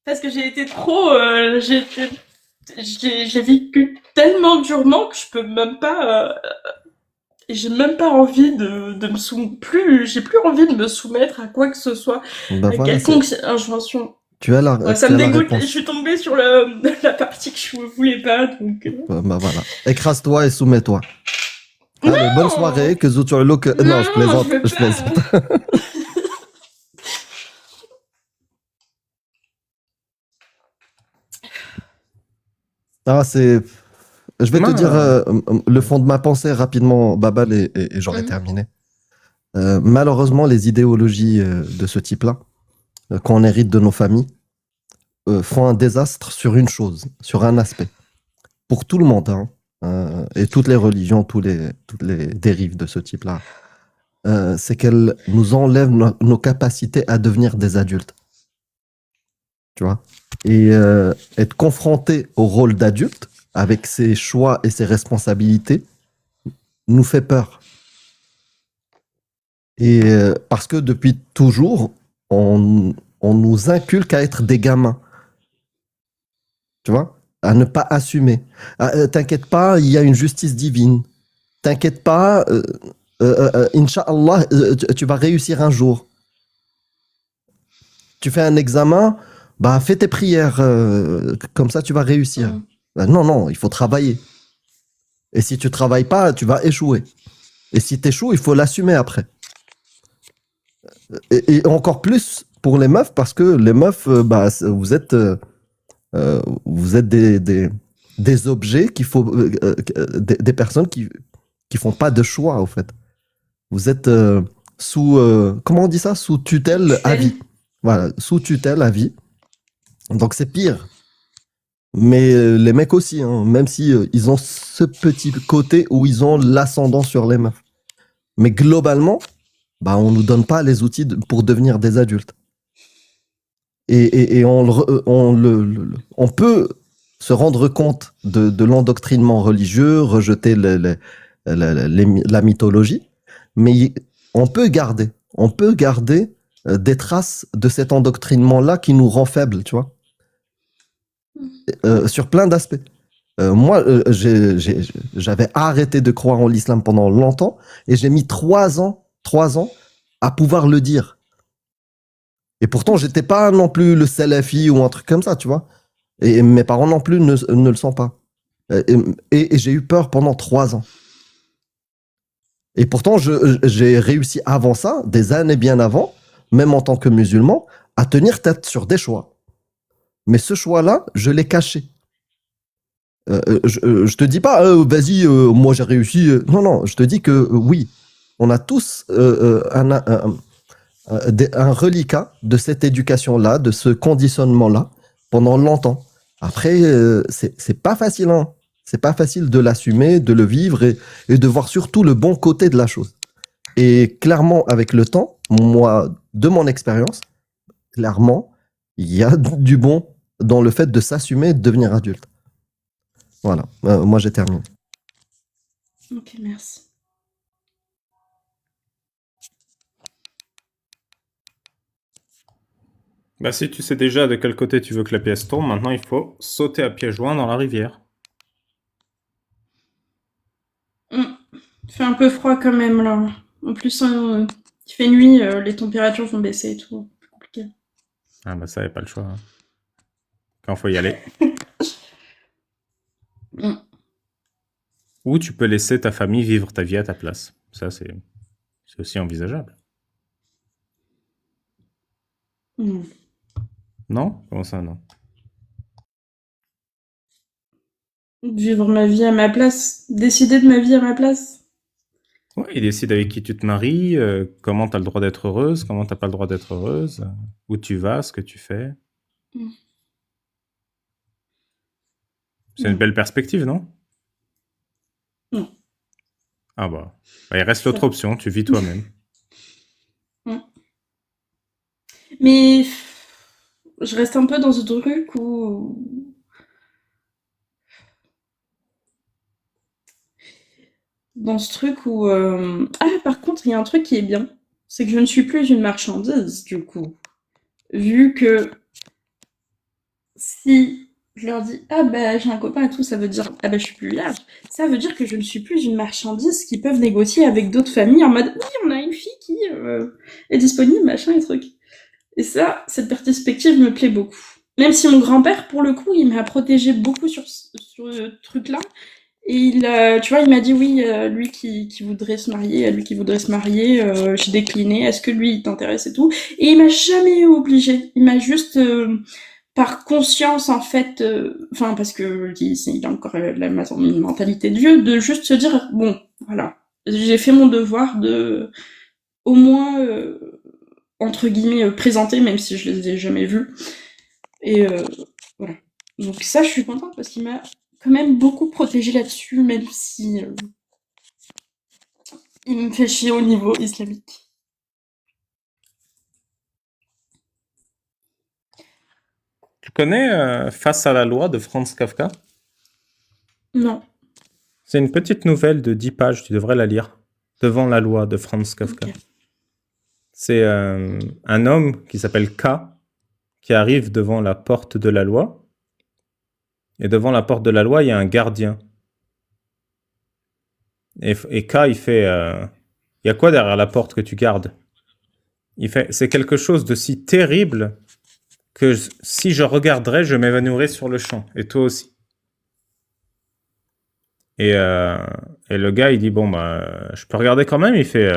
parce que j'ai été trop. J'ai vécu tellement durement que je peux même pas. J'ai même pas envie de me soumettre. J'ai plus envie de me soumettre à quoi que ce soit, Bah à voilà, quelconque injonction. Ouais, ça tu me as la dégoûte. Je réponse. suis tombée sur la partie que je voulais pas, donc. Bah voilà, écrase-toi et soumets-toi. Allez, bonne soirée, Non, que non, je non, je plaisante, veux je plaisante. pas. Ah, je vais te dire Mince. le fond de ma pensée rapidement, Babal, et j'aurai Mhm. terminé. Malheureusement, les idéologies de ce type-là, qu'on hérite de nos familles, font un désastre sur une chose, sur un aspect. Pour tout le monde, hein, et toutes les religions, toutes les dérives de ce type-là, c'est qu'elles nous enlèvent nos capacités à devenir des adultes. Tu vois? Et être confronté au rôle d'adulte, avec ses choix et ses responsabilités, nous fait peur. Et parce que depuis toujours, on nous inculque à être des gamins, tu vois, à ne pas assumer. Ah, t'inquiète pas, il y a une justice divine. T'inquiète pas, Inch'Allah, tu vas réussir un jour. Tu fais un examen, bah fais tes prières, comme ça tu vas réussir. Mhm. Bah, non, non, il faut travailler. Et si tu travailles pas, tu vas échouer. Et si tu échoues, il faut l'assumer après. Et encore plus pour les meufs, parce que les meufs, bah, vous êtes des objets qu'il faut, des personnes qui font pas de choix, au fait. Vous êtes sous, comment on dit ça? Sous tutelle à Tutelle. vie. Voilà, sous tutelle à vie. Donc c'est pire. Mais les mecs aussi, hein, même si ils ont ce petit côté où ils ont l'ascendant sur les meufs. Mais globalement, bah, on nous donne pas les outils pour devenir des adultes. Et on peut se rendre compte de l'endoctrinement religieux, rejeter la mythologie, mais on peut garder des traces de cet endoctrinement-là qui nous rend faibles, tu vois, sur plein d'aspects. Moi, j'avais arrêté de croire en l'islam pendant longtemps et j'ai mis 3 ans à pouvoir le dire. Et pourtant, j'étais pas non plus le salafi ou un truc comme ça, tu vois. Et mes parents non plus ne le sont pas. Et j'ai eu peur pendant 3 ans. Et pourtant, j'ai réussi avant ça, des années bien avant, même en tant que musulman, à tenir tête sur des choix. Mais ce choix-là, je l'ai caché. Je te dis pas, vas-y, moi j'ai réussi. Non, non, je te dis que oui, on a tous un reliquat de cette éducation-là, de ce conditionnement-là, pendant longtemps. Après, c'est pas facile, hein. C'est pas facile de l'assumer, de le vivre et de voir surtout le bon côté de la chose. Et clairement, avec le temps, moi, de mon expérience, clairement, il y a du bon dans le fait de s'assumer et de devenir adulte. Voilà, moi j'ai terminé. Ok, merci. Bah, si tu sais déjà de quel côté tu veux que la pièce tourne, maintenant il faut sauter à pieds joints dans la rivière. Il fait un peu froid quand même là. En plus, il fait nuit, les températures vont baisser et tout. C'est compliqué. Ah bah ça, y a pas le choix, hein. Quand faut y aller. Mm. Ou tu peux laisser ta famille vivre ta vie à ta place. Ça, c'est aussi envisageable. Mm. Non? Comment ça, non? Vivre ma vie à ma place, décider de ma vie à ma place. Ouais, il décide avec qui tu te maries, comment tu as le droit d'être heureuse, comment t'as pas le droit d'être heureuse, où tu vas, ce que tu fais. Mm. C'est une Non, belle perspective, non? non, Ah bah. Bah, il reste ça l'autre va. option, tu vis toi-même. Mm. Mais je reste un peu dans ce truc où Ah, par contre, il y a un truc qui est bien, c'est que je ne suis plus une marchandise, du coup. Vu que si je leur dis ah bah j'ai un copain et tout, ça veut dire ah bah je suis plus vierge, ça veut dire que je ne suis plus une marchandise qui peuvent négocier avec d'autres familles en mode oui on a une fille qui est disponible machin et truc. Et ça, cette perspective me plaît beaucoup. Même si mon grand-père, pour le coup, il m'a protégé beaucoup sur ce truc-là. Et tu vois, il m'a dit oui, lui qui voudrait se marier, lui qui voudrait se marier, j'ai décliné, est-ce que lui il t'intéresse et tout. Et il m'a jamais obligé. Il m'a juste par conscience en fait, enfin parce que il a encore la mentalité de vieux, de juste se dire bon, voilà, j'ai fait mon devoir de au moins entre guillemets présenter, même si je les ai jamais vus. Et voilà. Donc ça, je suis contente parce qu'il m'a quand même beaucoup protégée là-dessus, même si il me fait chier au niveau islamique. Tu connais Face à la loi de Franz Kafka? Non. C'est une petite nouvelle de 10 pages, tu devrais la lire. Devant la loi de Franz Kafka. Ok. C'est un homme qui s'appelle K, qui arrive devant la porte de la loi. Et devant la porte de la loi, il y a un gardien. Et K, il fait il y a quoi derrière la porte que tu gardes? Il fait c'est quelque chose de si terrible que si je regarderais, je m'évanouirais sur le champ. Et toi aussi. Et, euh, et le gars, il dit bon, bah, je peux regarder quand même. Il fait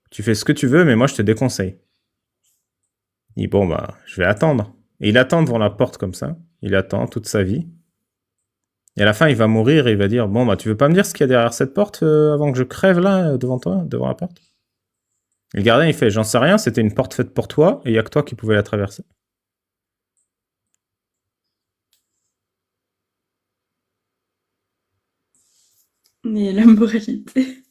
tu fais ce que tu veux, mais moi, je te déconseille. Il dit bon, bah, je vais attendre. Et il attend devant la porte comme ça. Il attend toute sa vie. Et à la fin, il va mourir et il va dire bon, bah, tu veux pas me dire ce qu'il y a derrière cette porte avant que je crève là, devant toi, devant la porte? Et le gardien, il fait j'en sais rien, c'était une porte faite pour toi et il y a que toi qui pouvais la traverser. Mais la moralité.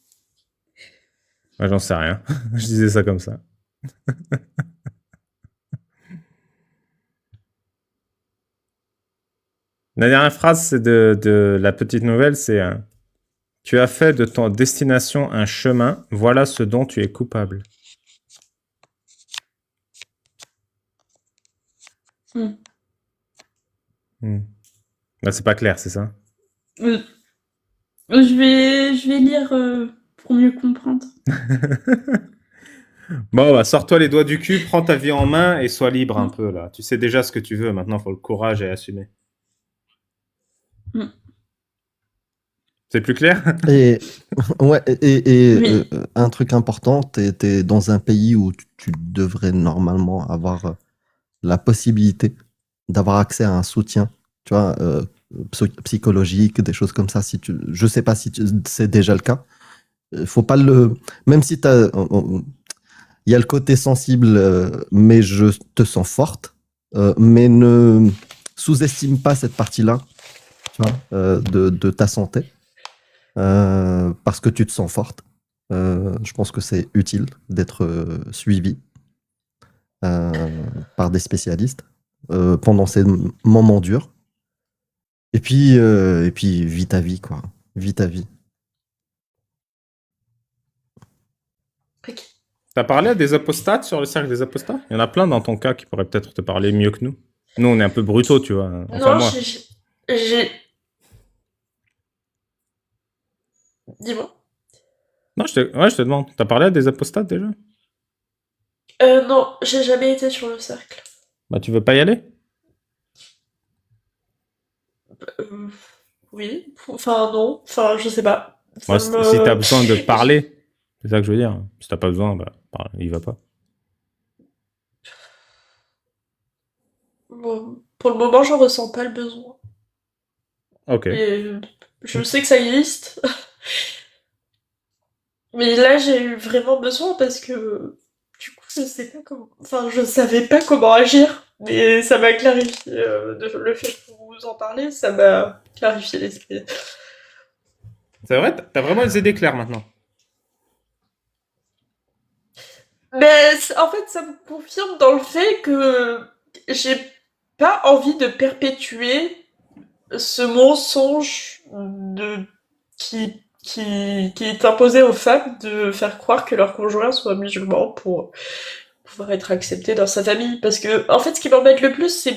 Moi, j'en sais rien. Je disais ça comme ça. La dernière phrase, c'est de la petite nouvelle, c'est tu as fait de ton destination un chemin, voilà ce dont tu es coupable. Hmm. Hmm. Là, c'est pas clair, c'est ça? Euh, je vais lire pour mieux comprendre. Bon, bah, sors-toi les doigts du cul, prends ta vie en main et sois libre un Hmm. peu là. Tu sais déjà ce que tu veux, maintenant, il faut le courage et assumer. Hmm. C'est plus clair? Et, ouais, Oui. un truc important, t'es dans un pays où tu devrais normalement avoir la possibilité d'avoir accès à un soutien, tu vois, psychologique, des choses comme ça. Si je sais pas si c'est déjà le cas. Faut pas le, même si il y a le côté sensible, mais je te sens forte, mais ne sous-estime pas cette partie-là, tu vois, de ta santé. Parce que tu te sens forte. Je pense que c'est utile d'être suivi par des spécialistes pendant ces moments durs. Et puis, vis ta vie, quoi. Vis ta vie. Ok. T'as parlé à des apostates sur le cercle des apostats? Il y en a plein dans ton cas qui pourraient peut-être te parler mieux que nous. Nous, on est un peu brutaux, tu vois. Enfin, Non, moi. j'ai- Dis-moi. Non, ouais, je te demande. T'as parlé à des apostates déjà? Non, j'ai jamais été sur le cercle. Bah, tu veux pas y aller? Euh, oui. Enfin, non. Enfin, je sais pas. Moi, Ça si t'as me... besoin de parler, c'est ça que je veux dire. Si t'as pas besoin, bah, il va pas. Bon, pour le moment, j'en ressens pas le besoin. Ok. Et je sais que ça existe. Mais là, j'ai eu vraiment besoin parce que du coup, je sais pas comment. Enfin, je savais pas comment agir. Mais ça m'a clarifié. Le fait que vous en parlez, ça m'a clarifié l'esprit. C'est vrai, t'as vraiment les idées claires maintenant. Mais en fait, ça me confirme dans le fait que j'ai pas envie de perpétuer ce mensonge qui est imposé aux femmes de faire croire que leur conjoint soit musulman pour pouvoir être accepté dans sa famille. Parce que, en fait, ce qui m'embête le plus,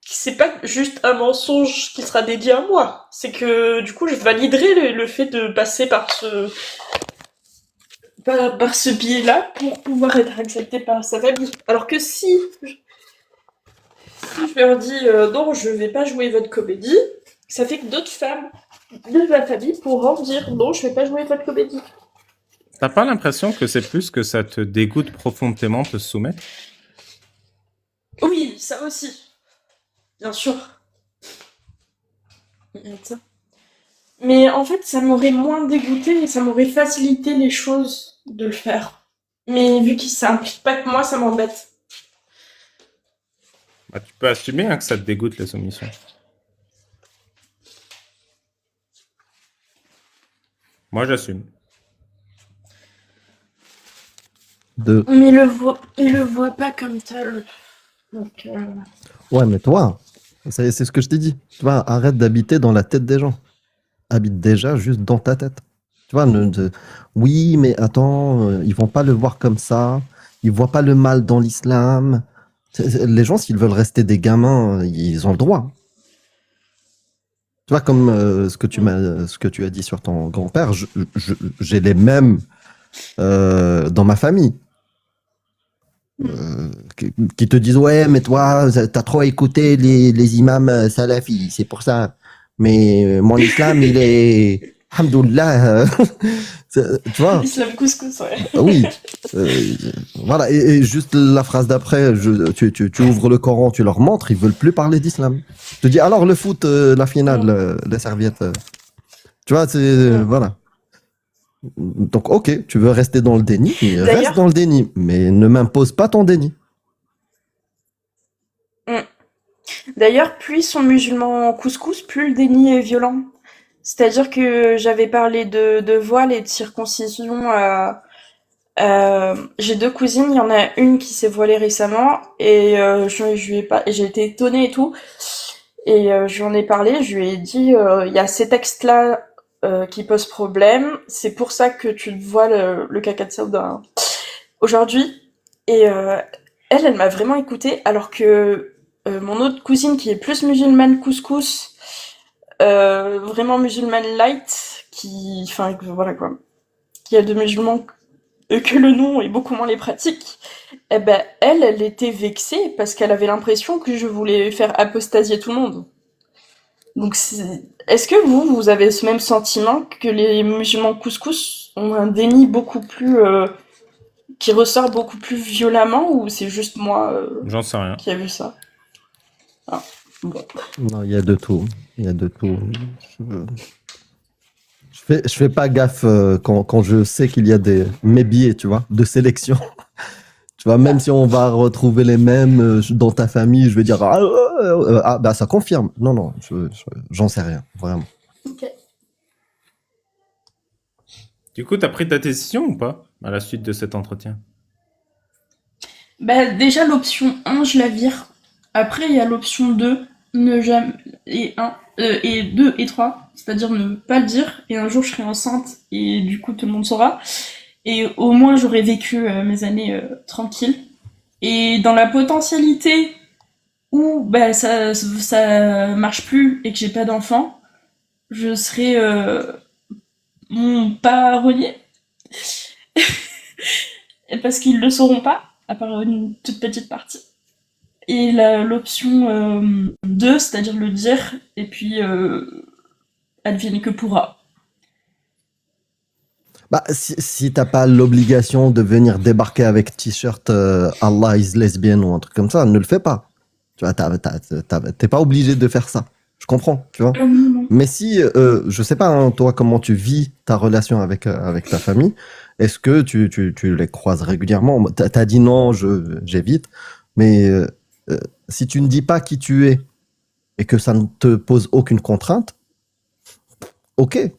c'est pas juste un mensonge qui sera dédié à moi. C'est que, du coup, je validerai le fait de passer par ce biais-là pour pouvoir être accepté par sa famille. Alors que si je leur dis non, je vais pas jouer votre comédie, ça fait que d'autres femmes de ma famille pourront dire non, je vais pas jouer votre comédie. T'as pas l'impression que c'est plus que ça te dégoûte profondément de se soumettre? Oui, ça aussi, bien sûr. Mais en fait, ça m'aurait moins dégoûté et ça m'aurait facilité les choses de le faire. Mais vu que ça implique pas que moi, ça m'embête. Bah, tu peux assumer que ça te dégoûte les soumissions. Moi, j'assume. Mais il le voit pas comme tel. Donc, Ouais, mais toi, c'est ce que je t'ai dit. Tu vois, arrête d'habiter dans la tête des gens. Habite déjà juste dans ta tête. Tu vois, oui, mais attends, ils vont pas le voir comme ça. Ils voient pas le mal dans l'islam. Les gens, s'ils veulent rester des gamins, ils ont le droit. Tu vois, comme ce que tu as dit sur ton grand-père, j'ai les mêmes dans ma famille. Qui te disent ouais mais toi t'as trop écouté les imams salafis, c'est pour ça, mais mon islam il est alhamdoulilah tu vois. l'islam couscous, ouais. Oui, euh, voilà, et juste la phrase d'après, tu ouvres le Coran, tu leur montres, ils veulent plus parler d'islam. Je te dis alors le foot, la finale, les serviettes, tu vois, voilà. Donc ok, tu veux rester dans le déni, reste dans le déni, mais ne m'impose pas ton déni. D'ailleurs, plus ils sont musulmans couscous, plus le déni est violent. C'est-à-dire que j'avais parlé de voile et de circoncision. J'ai deux cousines, il y en a une qui s'est voilée récemment et je lui ai pas, et j'ai été étonnée et tout. Et je lui en ai parlé, je lui ai dit il y a ces textes-là qui posent problème. C'est pour ça que tu vois le caca de Saouda aujourd'hui. Et elle m'a vraiment écoutée, alors que mon autre cousine qui est plus musulmane couscous, vraiment musulmane light, enfin voilà quoi, qui a de musulmans que le nom et beaucoup moins les pratiques, eh ben elle était vexée parce qu'elle avait l'impression que je voulais faire apostasier tout le monde. Donc est-ce que vous avez ce même sentiment que les musulmans couscous ont un déni beaucoup plus qui ressort beaucoup plus violemment, ou c'est juste moi J'en sais rien. qui a vu ça? Ah, bon. Non, il y a de tout. Il y a de tout. Je fais pas gaffe quand je sais qu'il y a mes biais, tu vois, de sélection. Tu vois, même si on va retrouver les mêmes dans ta famille, je vais dire bah ça confirme. Non, non, j'en sais rien, vraiment. Ok. Du coup, t'as pris ta décision ou pas à la suite de cet entretien? Bah, déjà, l'option 1, je la vire. Après, il y a l'option 2, ne jamais, et 2 et 3, c'est-à-dire ne pas le dire, et un jour je serai enceinte, et du coup tout le monde saura. Et au moins j'aurai vécu mes années tranquilles. Et dans la potentialité où bah, ça marche plus et que j'ai pas d'enfant, je serai pas renié. Parce qu'ils le sauront pas, à part une toute petite partie. Et l'option 2, c'est-à-dire le dire, et puis advienne que pourra. Bah, si t'as pas l'obligation de venir débarquer avec t-shirt Allah is lesbian ou un truc comme ça, ne le fais pas. Tu vois, t'es pas obligé de faire ça. Je comprends, tu vois. Non. Mais si, je sais pas, hein, toi, comment tu vis ta relation avec ta famille, est-ce que tu les croises régulièrement? T'as dit non, j'évite, mais euh, si tu ne dis pas qui tu es et que ça ne te pose aucune contrainte, ok,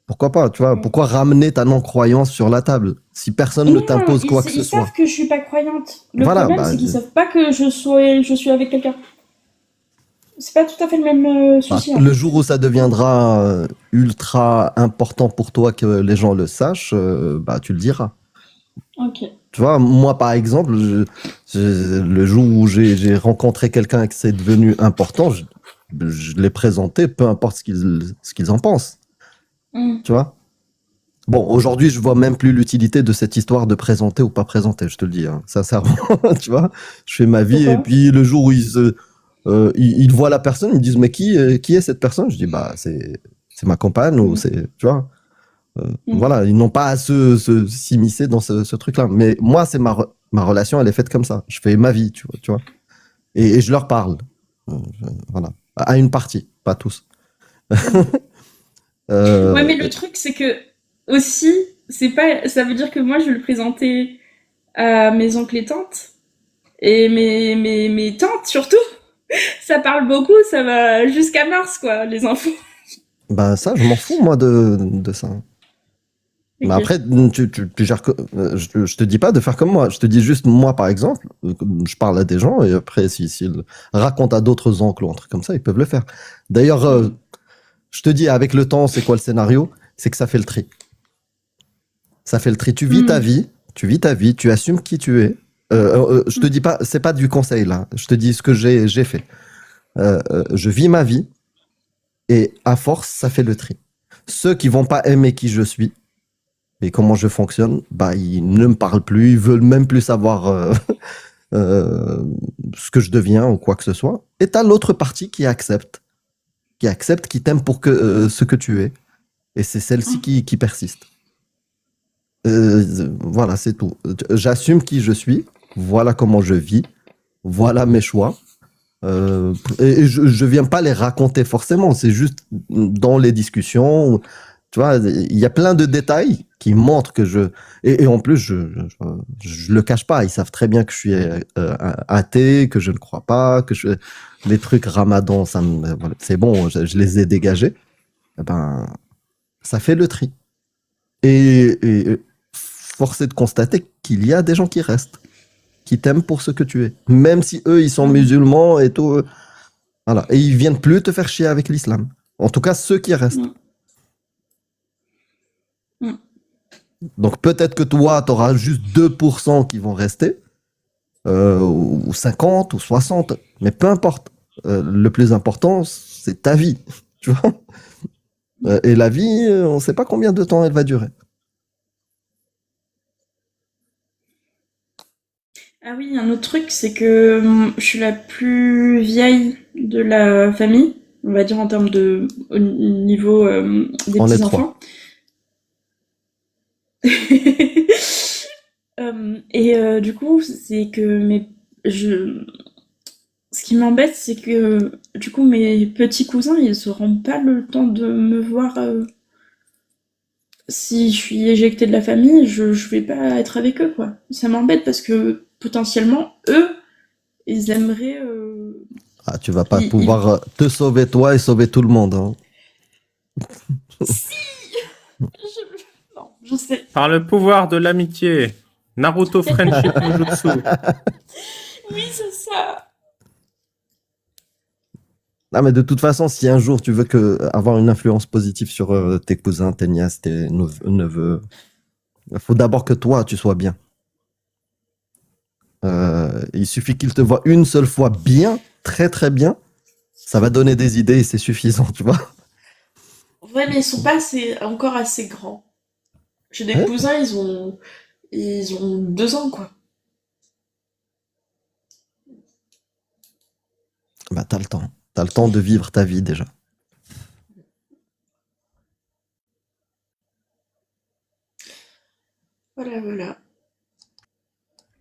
pourquoi pas, tu vois, pourquoi ramener ta non-croyance sur la table si personne ne Non, t'impose quoi que ce ils savent soit? que je suis pas croyante. Le Voilà, problème, bah, c'est qu'ils savent pas que je suis avec quelqu'un. C'est pas tout à fait le même bah, souci, en le fait. jour où ça deviendra ultra important pour toi que les gens le sachent, bah, tu le diras. Ok. Tu vois, moi, par exemple, le jour où j'ai rencontré quelqu'un et que c'est devenu important, je l'ai présenté, peu importe ce qu'ils en pensent. Hmm. Tu vois? Bon, aujourd'hui, je vois même plus l'utilité de cette histoire de présenter ou pas présenter, je te le dis, hein, sincèrement. Tu vois? Je fais ma vie et Pourquoi? puis le jour où ils voient la personne, ils me disent, mais qui est cette personne? Je dis, bah, c'est ma compagne ou Hmm. c'est, tu vois? Hmm. Voilà, ils n'ont pas à s'immiscer dans ce truc-là. Mais moi, ma relation, elle est faite comme ça. Je fais ma vie, tu vois. Et je leur parle. Voilà. À une partie, pas tous. Hmm. Ouais, Euh, mais le truc, c'est que aussi, c'est pas, ça veut dire que moi, je vais le présenter à mes oncles et tantes. Et mes tantes, surtout. Ça parle beaucoup, ça va jusqu'à mars, quoi, les infos. ben ça, je m'en fous, moi, de ça. Mais Ok. après, tu gères je te dis pas de faire comme moi. Je te dis juste, moi, par exemple, je parle à des gens et après, s'ils racontent à d'autres oncles ou un truc comme ça, ils peuvent le faire. D'ailleurs, Hmm. je te dis, avec le temps, c'est quoi le scénario? C'est que ça fait le tri. Ça fait le tri. Hmm. Tu vis ta vie, tu assumes qui tu es. Je te Hmm. dis pas, c'est pas du conseil là. Je te dis ce que j'ai fait. Je vis ma vie et à force, ça fait le tri. Ceux qui vont pas aimer qui je suis et comment je fonctionne, bah ils ne me parlent plus, ils veulent même plus savoir euh, ce que je deviens ou quoi que ce soit. Et t'as l'autre partie qui accepte, qui t'aime pour ce que tu es. Et c'est celle-ci qui persiste. Voilà, c'est tout. J'assume qui je suis. Voilà comment je vis. Voilà mes choix. Et je viens pas les raconter forcément. C'est juste dans les discussions. Tu vois, il y a plein de détails qui montrent que je. Et en plus, je le cache pas. Ils savent très bien que je suis athée, que je ne crois pas, les trucs ramadan, voilà, c'est bon, je les ai dégagés. Eh ben, ça fait le tri. Et force est de constater qu'il y a des gens qui restent, qui t'aiment pour ce que tu es. Même si eux, ils sont Hmm. musulmans et tout. Voilà. Et ils viennent plus te faire chier avec l'islam. En tout cas, ceux qui restent. Hmm. Hmm. Donc peut-être que toi, tu auras juste 2% qui vont rester, ou 50, ou 60, mais peu importe. Le plus important, c'est ta vie. Tu vois. Et la vie, on ne sait pas combien de temps elle va durer. Ah oui, un autre truc, c'est que je suis la plus vieille de la famille, on va dire en termes de au niveau des On est trois. petits-enfants. Et du coup, c'est que ce qui m'embête, c'est que du coup, mes petits cousins, ils auront pas le temps de me voir si je suis éjectée de la famille, je vais pas être avec eux, quoi. Ça m'embête parce que potentiellement, eux, ils aimeraient. Ah, tu vas pas Ils- pouvoir te sauver toi et sauver tout le monde, hein. Si Non, je sais. Par le pouvoir de l'amitié, Naruto Friendship no Jutsu. Oui, c'est ça. Ah, mais de toute façon, si un jour tu veux avoir une influence positive sur tes cousins, tes nièces, tes neveux, il faut d'abord que toi, tu sois bien. Il suffit qu'ils te voient une seule fois bien, très très bien, ça va donner des idées et c'est suffisant, tu vois. Ouais, mais ils sont pas encore assez grands. J'ai des Ouais. cousins, ils ont 2 ans, quoi. Bah, t'as le temps. T'as le temps de vivre ta vie déjà. Voilà, voilà.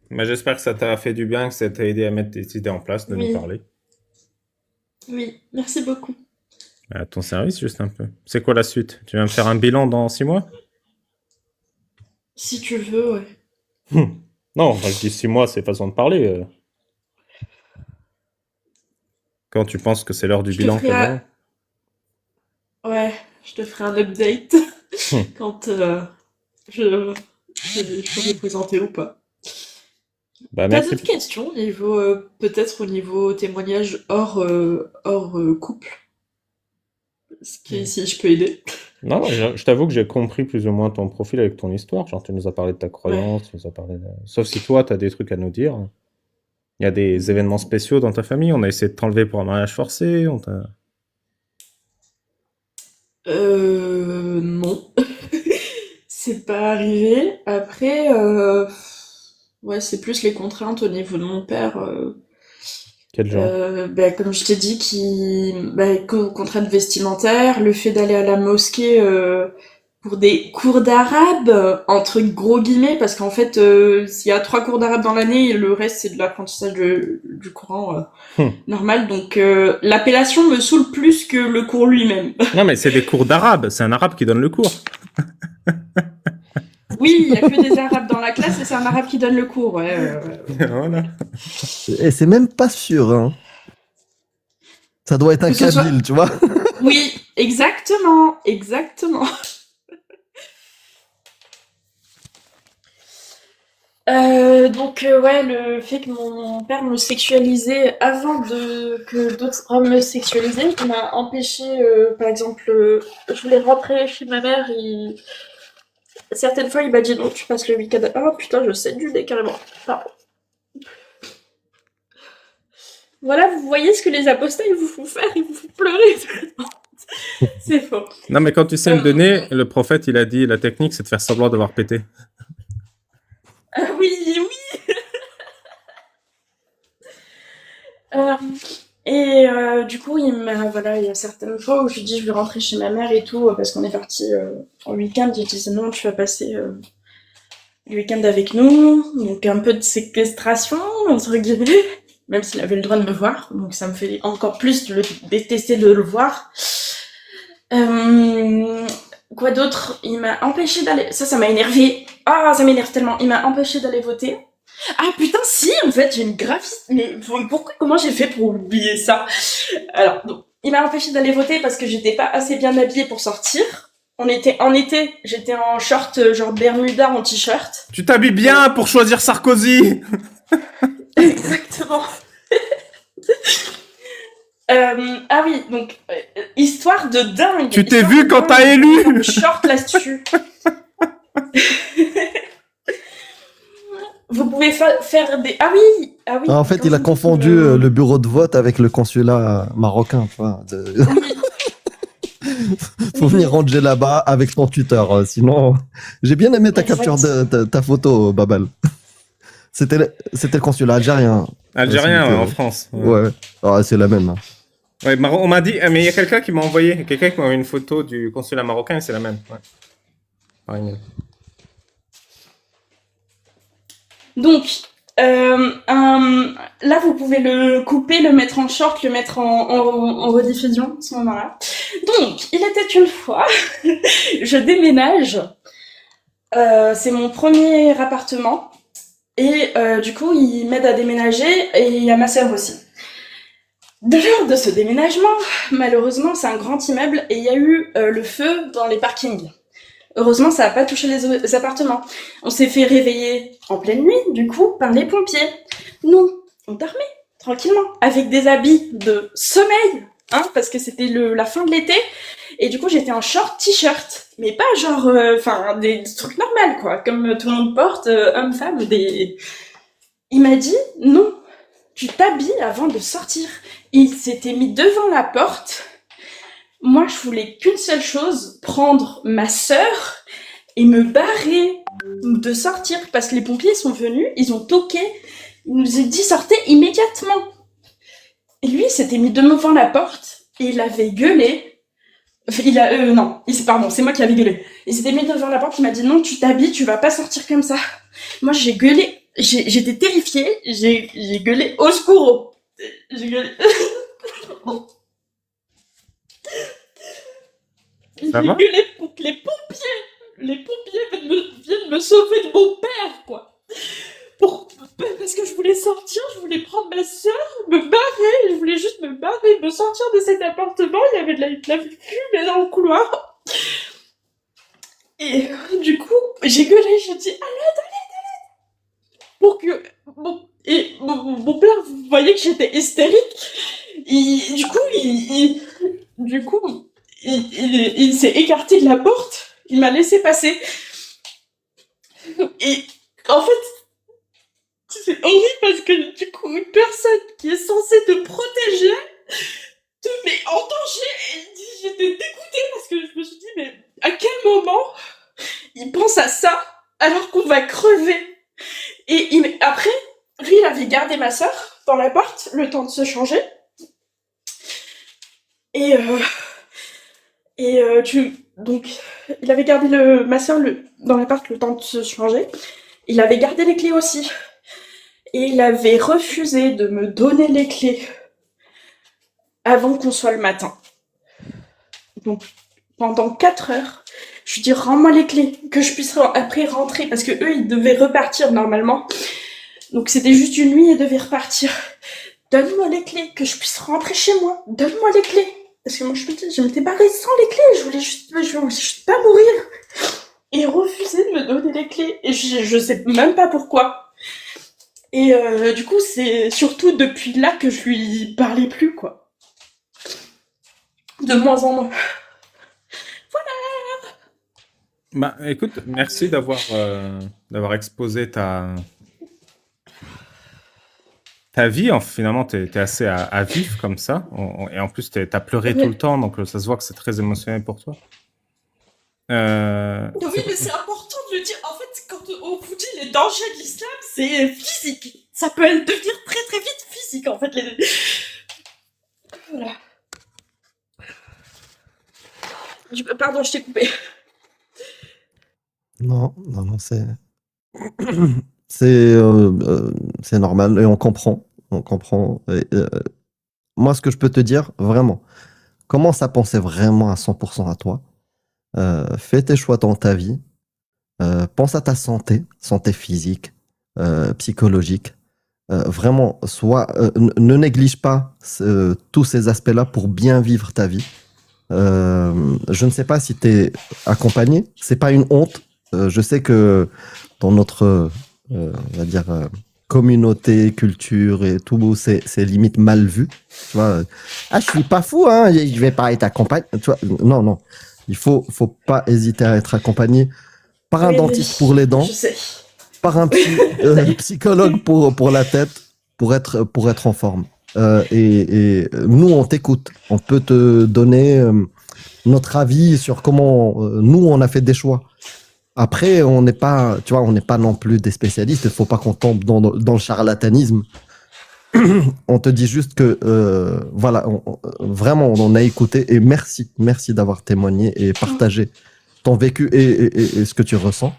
Mais j'espère que ça t'a fait du bien, que ça t'a aidé à mettre tes idées en place, de nous Oui, parler. Oui, merci beaucoup. À ton service, juste un peu. C'est quoi la suite? Tu vas me faire un bilan dans 6 mois? Si tu veux, ouais. Non, quand je dis 6 mois, c'est façon de parler. Quand tu penses que c'est l'heure du Je te bilan ferai qu'elle un... va. Ouais, je te ferai un update Hmm. quand je, je serai présenté ou pas. Bah T'as merci. d'autres questions au niveau, peut-être au niveau témoignage hors couple, si je peux aider. Non, non, je t'avoue que j'ai compris plus ou moins ton profil avec ton histoire. Genre, tu nous as parlé de ta Ouais. croyance, tu nous as parlé Sauf si toi, t'as des trucs à nous dire. Il y a des événements spéciaux dans ta famille. On a essayé de t'enlever pour un mariage forcé. On t'a... Non. C'est pas arrivé. Après, ouais, c'est plus les contraintes au niveau de mon père. Quel genre? Bah, comme je t'ai dit, contraintes vestimentaires, le fait d'aller à la mosquée pour des cours d'arabe, entre gros guillemets, parce qu'en fait, s'il y a 3 cours d'arabe dans l'année, et le reste c'est de l'apprentissage du Coran Hmm. normal. Donc l'appellation me saoule plus que le cours lui-même. Non, mais c'est des cours d'arabe. C'est un arabe qui donne le cours. Oui, il y a que des arabes dans la classe et c'est un arabe qui donne le cours. Ouais, Voilà. Et c'est même pas sûr, hein. Ça doit être un que ce soit. kabyle, tu vois. Oui, exactement, exactement. Ouais, le fait que mon père me sexualisait avant que d'autres hommes me sexualisaient, il m'a empêché, par exemple, je voulais rentrer chez ma mère, certaines fois il m'a dit non, tu passes le week-end. Oh putain, je sais du nez carrément. Pardon. Voilà, vous voyez ce que les apostats ils vous font faire, ils vous font pleurer. C'est faux. Non, mais quand tu saignes de nez, le prophète, il a dit, la technique, c'est de faire semblant d'avoir pété. Oui, oui. Euh, du coup, voilà, il y a certaines fois où je lui dis je vais rentrer chez ma mère et tout, parce qu'on est parti en week-end. Il disait non, tu vas passer le week-end avec nous. Donc un peu de séquestration, entre guillemets, même s'il avait le droit de me voir. Donc ça me fait encore plus le détester de le voir. Quoi d'autre? Il m'a empêché d'aller... Ça m'a énervé. Ah, ça m'énerve tellement. Il m'a empêché d'aller voter. Ah putain, si, en fait, j'ai une graphiste. Mais comment j'ai fait pour oublier ça? Alors, donc, il m'a empêché d'aller voter parce que j'étais pas assez bien habillée pour sortir. On était en été, j'étais en short, genre bermuda, en t-shirt. Tu t'habilles bien pour choisir Sarkozy. Exactement. Ah oui, donc, histoire de dingue. Tu t'es Histoire vu de quand dingue. t'as élu. Short là-dessus. Vous pouvez faire des... Ah oui, ah oui. En fait, il a confondu le bureau de vote avec le consulat marocain, tu vois. Oui. Faut venir ranger là-bas avec son tuteur. Sinon, j'ai bien aimé ta capture de ta photo, Babal. C'était le consulat algérien. Algérien, C'était- ouais, en France. Ouais. Ah, c'est la même. Hein. Ouais, on m'a dit, mais il y a quelqu'un qui m'a envoyé une photo du consulat marocain et c'est la même. Ouais. Par email. Donc, là, vous pouvez le couper, le mettre en short, le mettre en rediffusion à ce moment-là. Donc, il était une fois, je déménage. C'est mon premier appartement. Et du coup, il m'aide à déménager et il y a ma sœur aussi. De l'heure de ce déménagement, malheureusement, c'est un grand immeuble et il y a eu le feu dans les parkings. Heureusement, ça n'a pas touché les appartements. On s'est fait réveiller en pleine nuit, du coup, par les pompiers. Nous, on dormait tranquillement, avec des habits de sommeil, hein, parce que c'était la fin de l'été. Et du coup, j'étais en short t-shirt, mais pas genre, des trucs normaux, quoi, comme tout le monde porte, homme, femme, des... Il m'a dit, non, tu t'habilles avant de sortir. Il s'était mis devant la porte. Moi, je voulais qu'une seule chose, prendre ma sœur et me barrer de sortir, parce que les pompiers sont venus, ils ont toqué, ils nous ont dit sortez immédiatement. Et lui, il s'était mis devant la porte et il avait gueulé. Pardon, c'est moi qui avais gueulé. Il s'était mis devant la porte, il m'a dit non, tu t'habilles, tu vas pas sortir comme ça. Moi, j'ai gueulé, j'étais terrifiée, j'ai gueulé au secours. J'ai gueulé. Ça J'ai va? gueulé pour que les pompiers viennent me sauver de mon père, quoi. Parce que je voulais sortir, je voulais prendre ma soeur, me barrer, je voulais juste me barrer, me sortir de cet appartement, il y avait de la fumée dans le couloir. Et du coup, j'ai gueulé, j'ai dit pour que mon père voyait que j'étais hystérique. Du coup, il s'est écarté de la porte. Il m'a laissé passer. Et en fait, c'est horrible parce que du coup, une personne qui est censée te protéger te met en danger. Et j'étais dégoûtée parce que je me suis dit, mais à quel moment il pense à ça alors qu'on va crever? Et après, lui, il avait gardé ma sœur dans l'appart, le temps de se changer. Donc, il avait gardé ma sœur dans l'appart le temps de se changer. Il avait gardé les clés aussi. Et il avait refusé de me donner les clés avant qu'on soit le matin. Donc, pendant 4 heures, je lui dis, rends-moi les clés, que je puisse après rentrer, parce que eux, ils devaient repartir normalement. Donc, c'était juste une nuit et ils devaient repartir. Donne-moi les clés, que je puisse rentrer chez moi. Donne-moi les clés. Parce que moi, je m'étais barrée sans les clés. Je voulais juste pas mourir. Et il refusait de me donner les clés. Et je sais même pas pourquoi. Et du coup, c'est surtout depuis là que je lui parlais plus, quoi. De moins en moins. Bah, écoute, merci d'avoir exposé ta vie. Finalement, t'es assez à vif comme ça. Et en plus, t'as pleuré tout le temps, donc ça se voit que c'est très émotionnel pour toi. Oui, mais c'est important de le dire. En fait, quand on vous dit les dangers de l'islam, c'est physique. Ça peut devenir très très vite physique, en fait. Voilà. Pardon, je t'ai coupé. Non, c'est normal et on comprend. Moi, ce que je peux te dire, vraiment, commence à penser vraiment à 100% à toi. Fais tes choix dans ta vie. Pense à ta santé physique, psychologique. Vraiment, ne néglige pas tous ces aspects-là pour bien vivre ta vie. Je ne sais pas si tu es accompagné. C'est pas une honte. Je sais que dans notre, on va dire, communauté, culture et tout, c'est limite mal vu. Tu vois, je suis pas fou, hein, je vais pas être accompagné. Tu vois, non. Il faut pas hésiter à être accompagné par un dentiste pour les dents, je sais. par un psychologue pour la tête, pour être en forme. Et nous, on t'écoute. On peut te donner notre avis sur comment nous, on a fait des choix. Après, on n'est pas non plus des spécialistes. Il faut pas qu'on tombe dans le charlatanisme. On te dit juste que, voilà, vraiment, on en a écouté et merci d'avoir témoigné et partagé ton vécu et ce que tu ressens.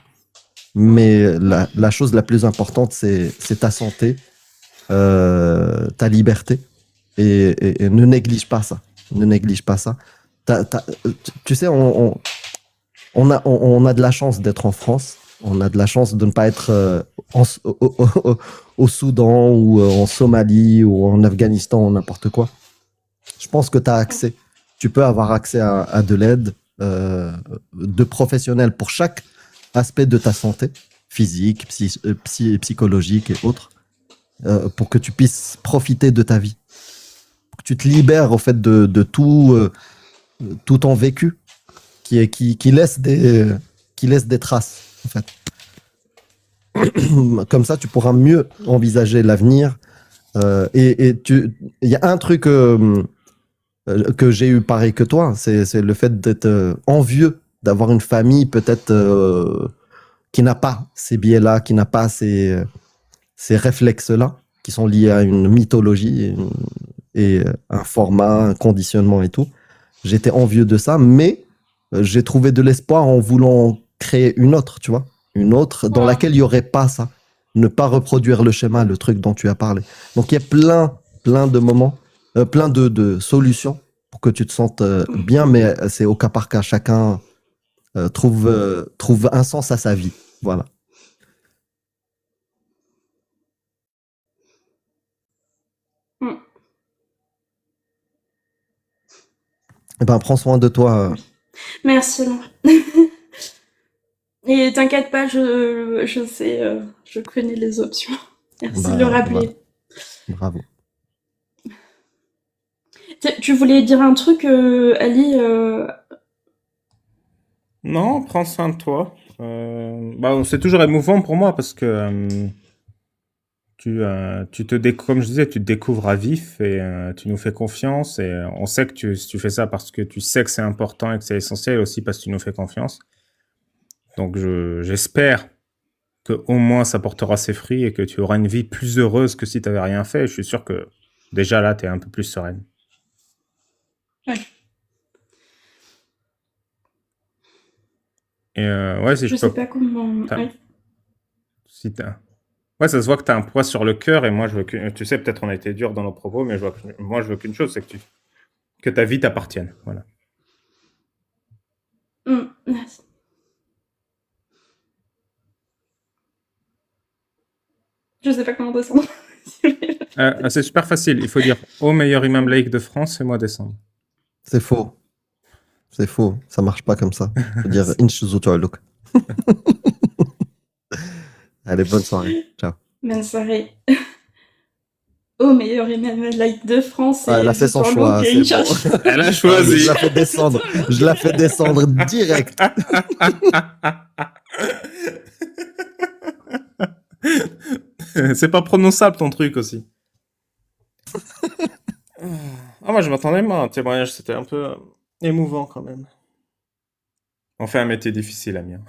Mais la chose la plus importante, c'est ta santé, ta liberté et ne néglige pas ça. Ne néglige pas ça. Tu sais, on a de la chance d'être en France. On a de la chance de ne pas être au Soudan ou en Somalie ou en Afghanistan ou n'importe quoi. Je pense que tu as accès. Tu peux avoir accès à de l'aide de professionnels pour chaque aspect de ta santé, physique, psychologique et autres, pour que tu puisses profiter de ta vie. Pour que tu te libères au fait de tout ton vécu qui laisse des traces, en fait. Comme ça, tu pourras mieux envisager l'avenir. Il y a un truc que j'ai eu pareil que toi, c'est le fait d'être envieux, d'avoir une famille peut-être qui n'a pas ces biais-là, qui n'a pas ces réflexes-là, qui sont liés à une mythologie et un format, un conditionnement et tout. J'étais envieux de ça, mais j'ai trouvé de l'espoir en voulant créer une autre, tu vois. Une autre dans laquelle il n'y aurait pas ça. Ne pas reproduire le schéma, le truc dont tu as parlé. Donc, il y a plein de moments plein de solutions pour que tu te sentes bien, mais c'est au cas par cas. Chacun trouve un sens à sa vie. Voilà. Mm. Eh ben, prends soin de toi. Merci, Laure. Et t'inquiète pas, je sais, je connais les options. Merci de le Bah, voilà. rappeler. Bravo. Tu voulais dire un truc, Ali Non, prends soin de toi. Bah, c'est toujours émouvant pour moi parce que comme je disais, tu te découvres à vif et tu nous fais confiance et on sait que tu fais ça parce que tu sais que c'est important et que c'est essentiel aussi parce que tu nous fais confiance. Donc j'espère que au moins ça portera ses fruits et que tu auras une vie plus heureuse que si tu n'avais rien fait. Je suis sûr que déjà là, tu es un peu plus sereine. Ouais. Et ouais, si Je je sais peux... pas comment. t'as- Ouais. Si Ouais, ça se voit que tu as un poids sur le cœur et moi, je veux que... Tu sais, peut-être on a été dur dans nos propos, mais moi, je veux qu'une chose, c'est que ta vie t'appartienne. Voilà. Merci. Je sais pas comment descendre. C'est super facile. Il faut dire au meilleur imam laïque de France, fais-moi descendre. C'est faux. C'est faux. Ça marche pas comme ça. Faut dire Inchuzu Tu'aluk. Allez, bonne soirée. Ciao. Bonne soirée. Au meilleur imam laïque de France Ah, elle et a fait son choix, et c'est une bon. cherche. Elle a Je choisi. la fais descendre. Je la fais descendre direct. C'est pas prononçable ton truc aussi. Ah, moi, je m'attendais pas. Un témoignage, c'était un peu émouvant quand même. On fait un métier difficile, Amir.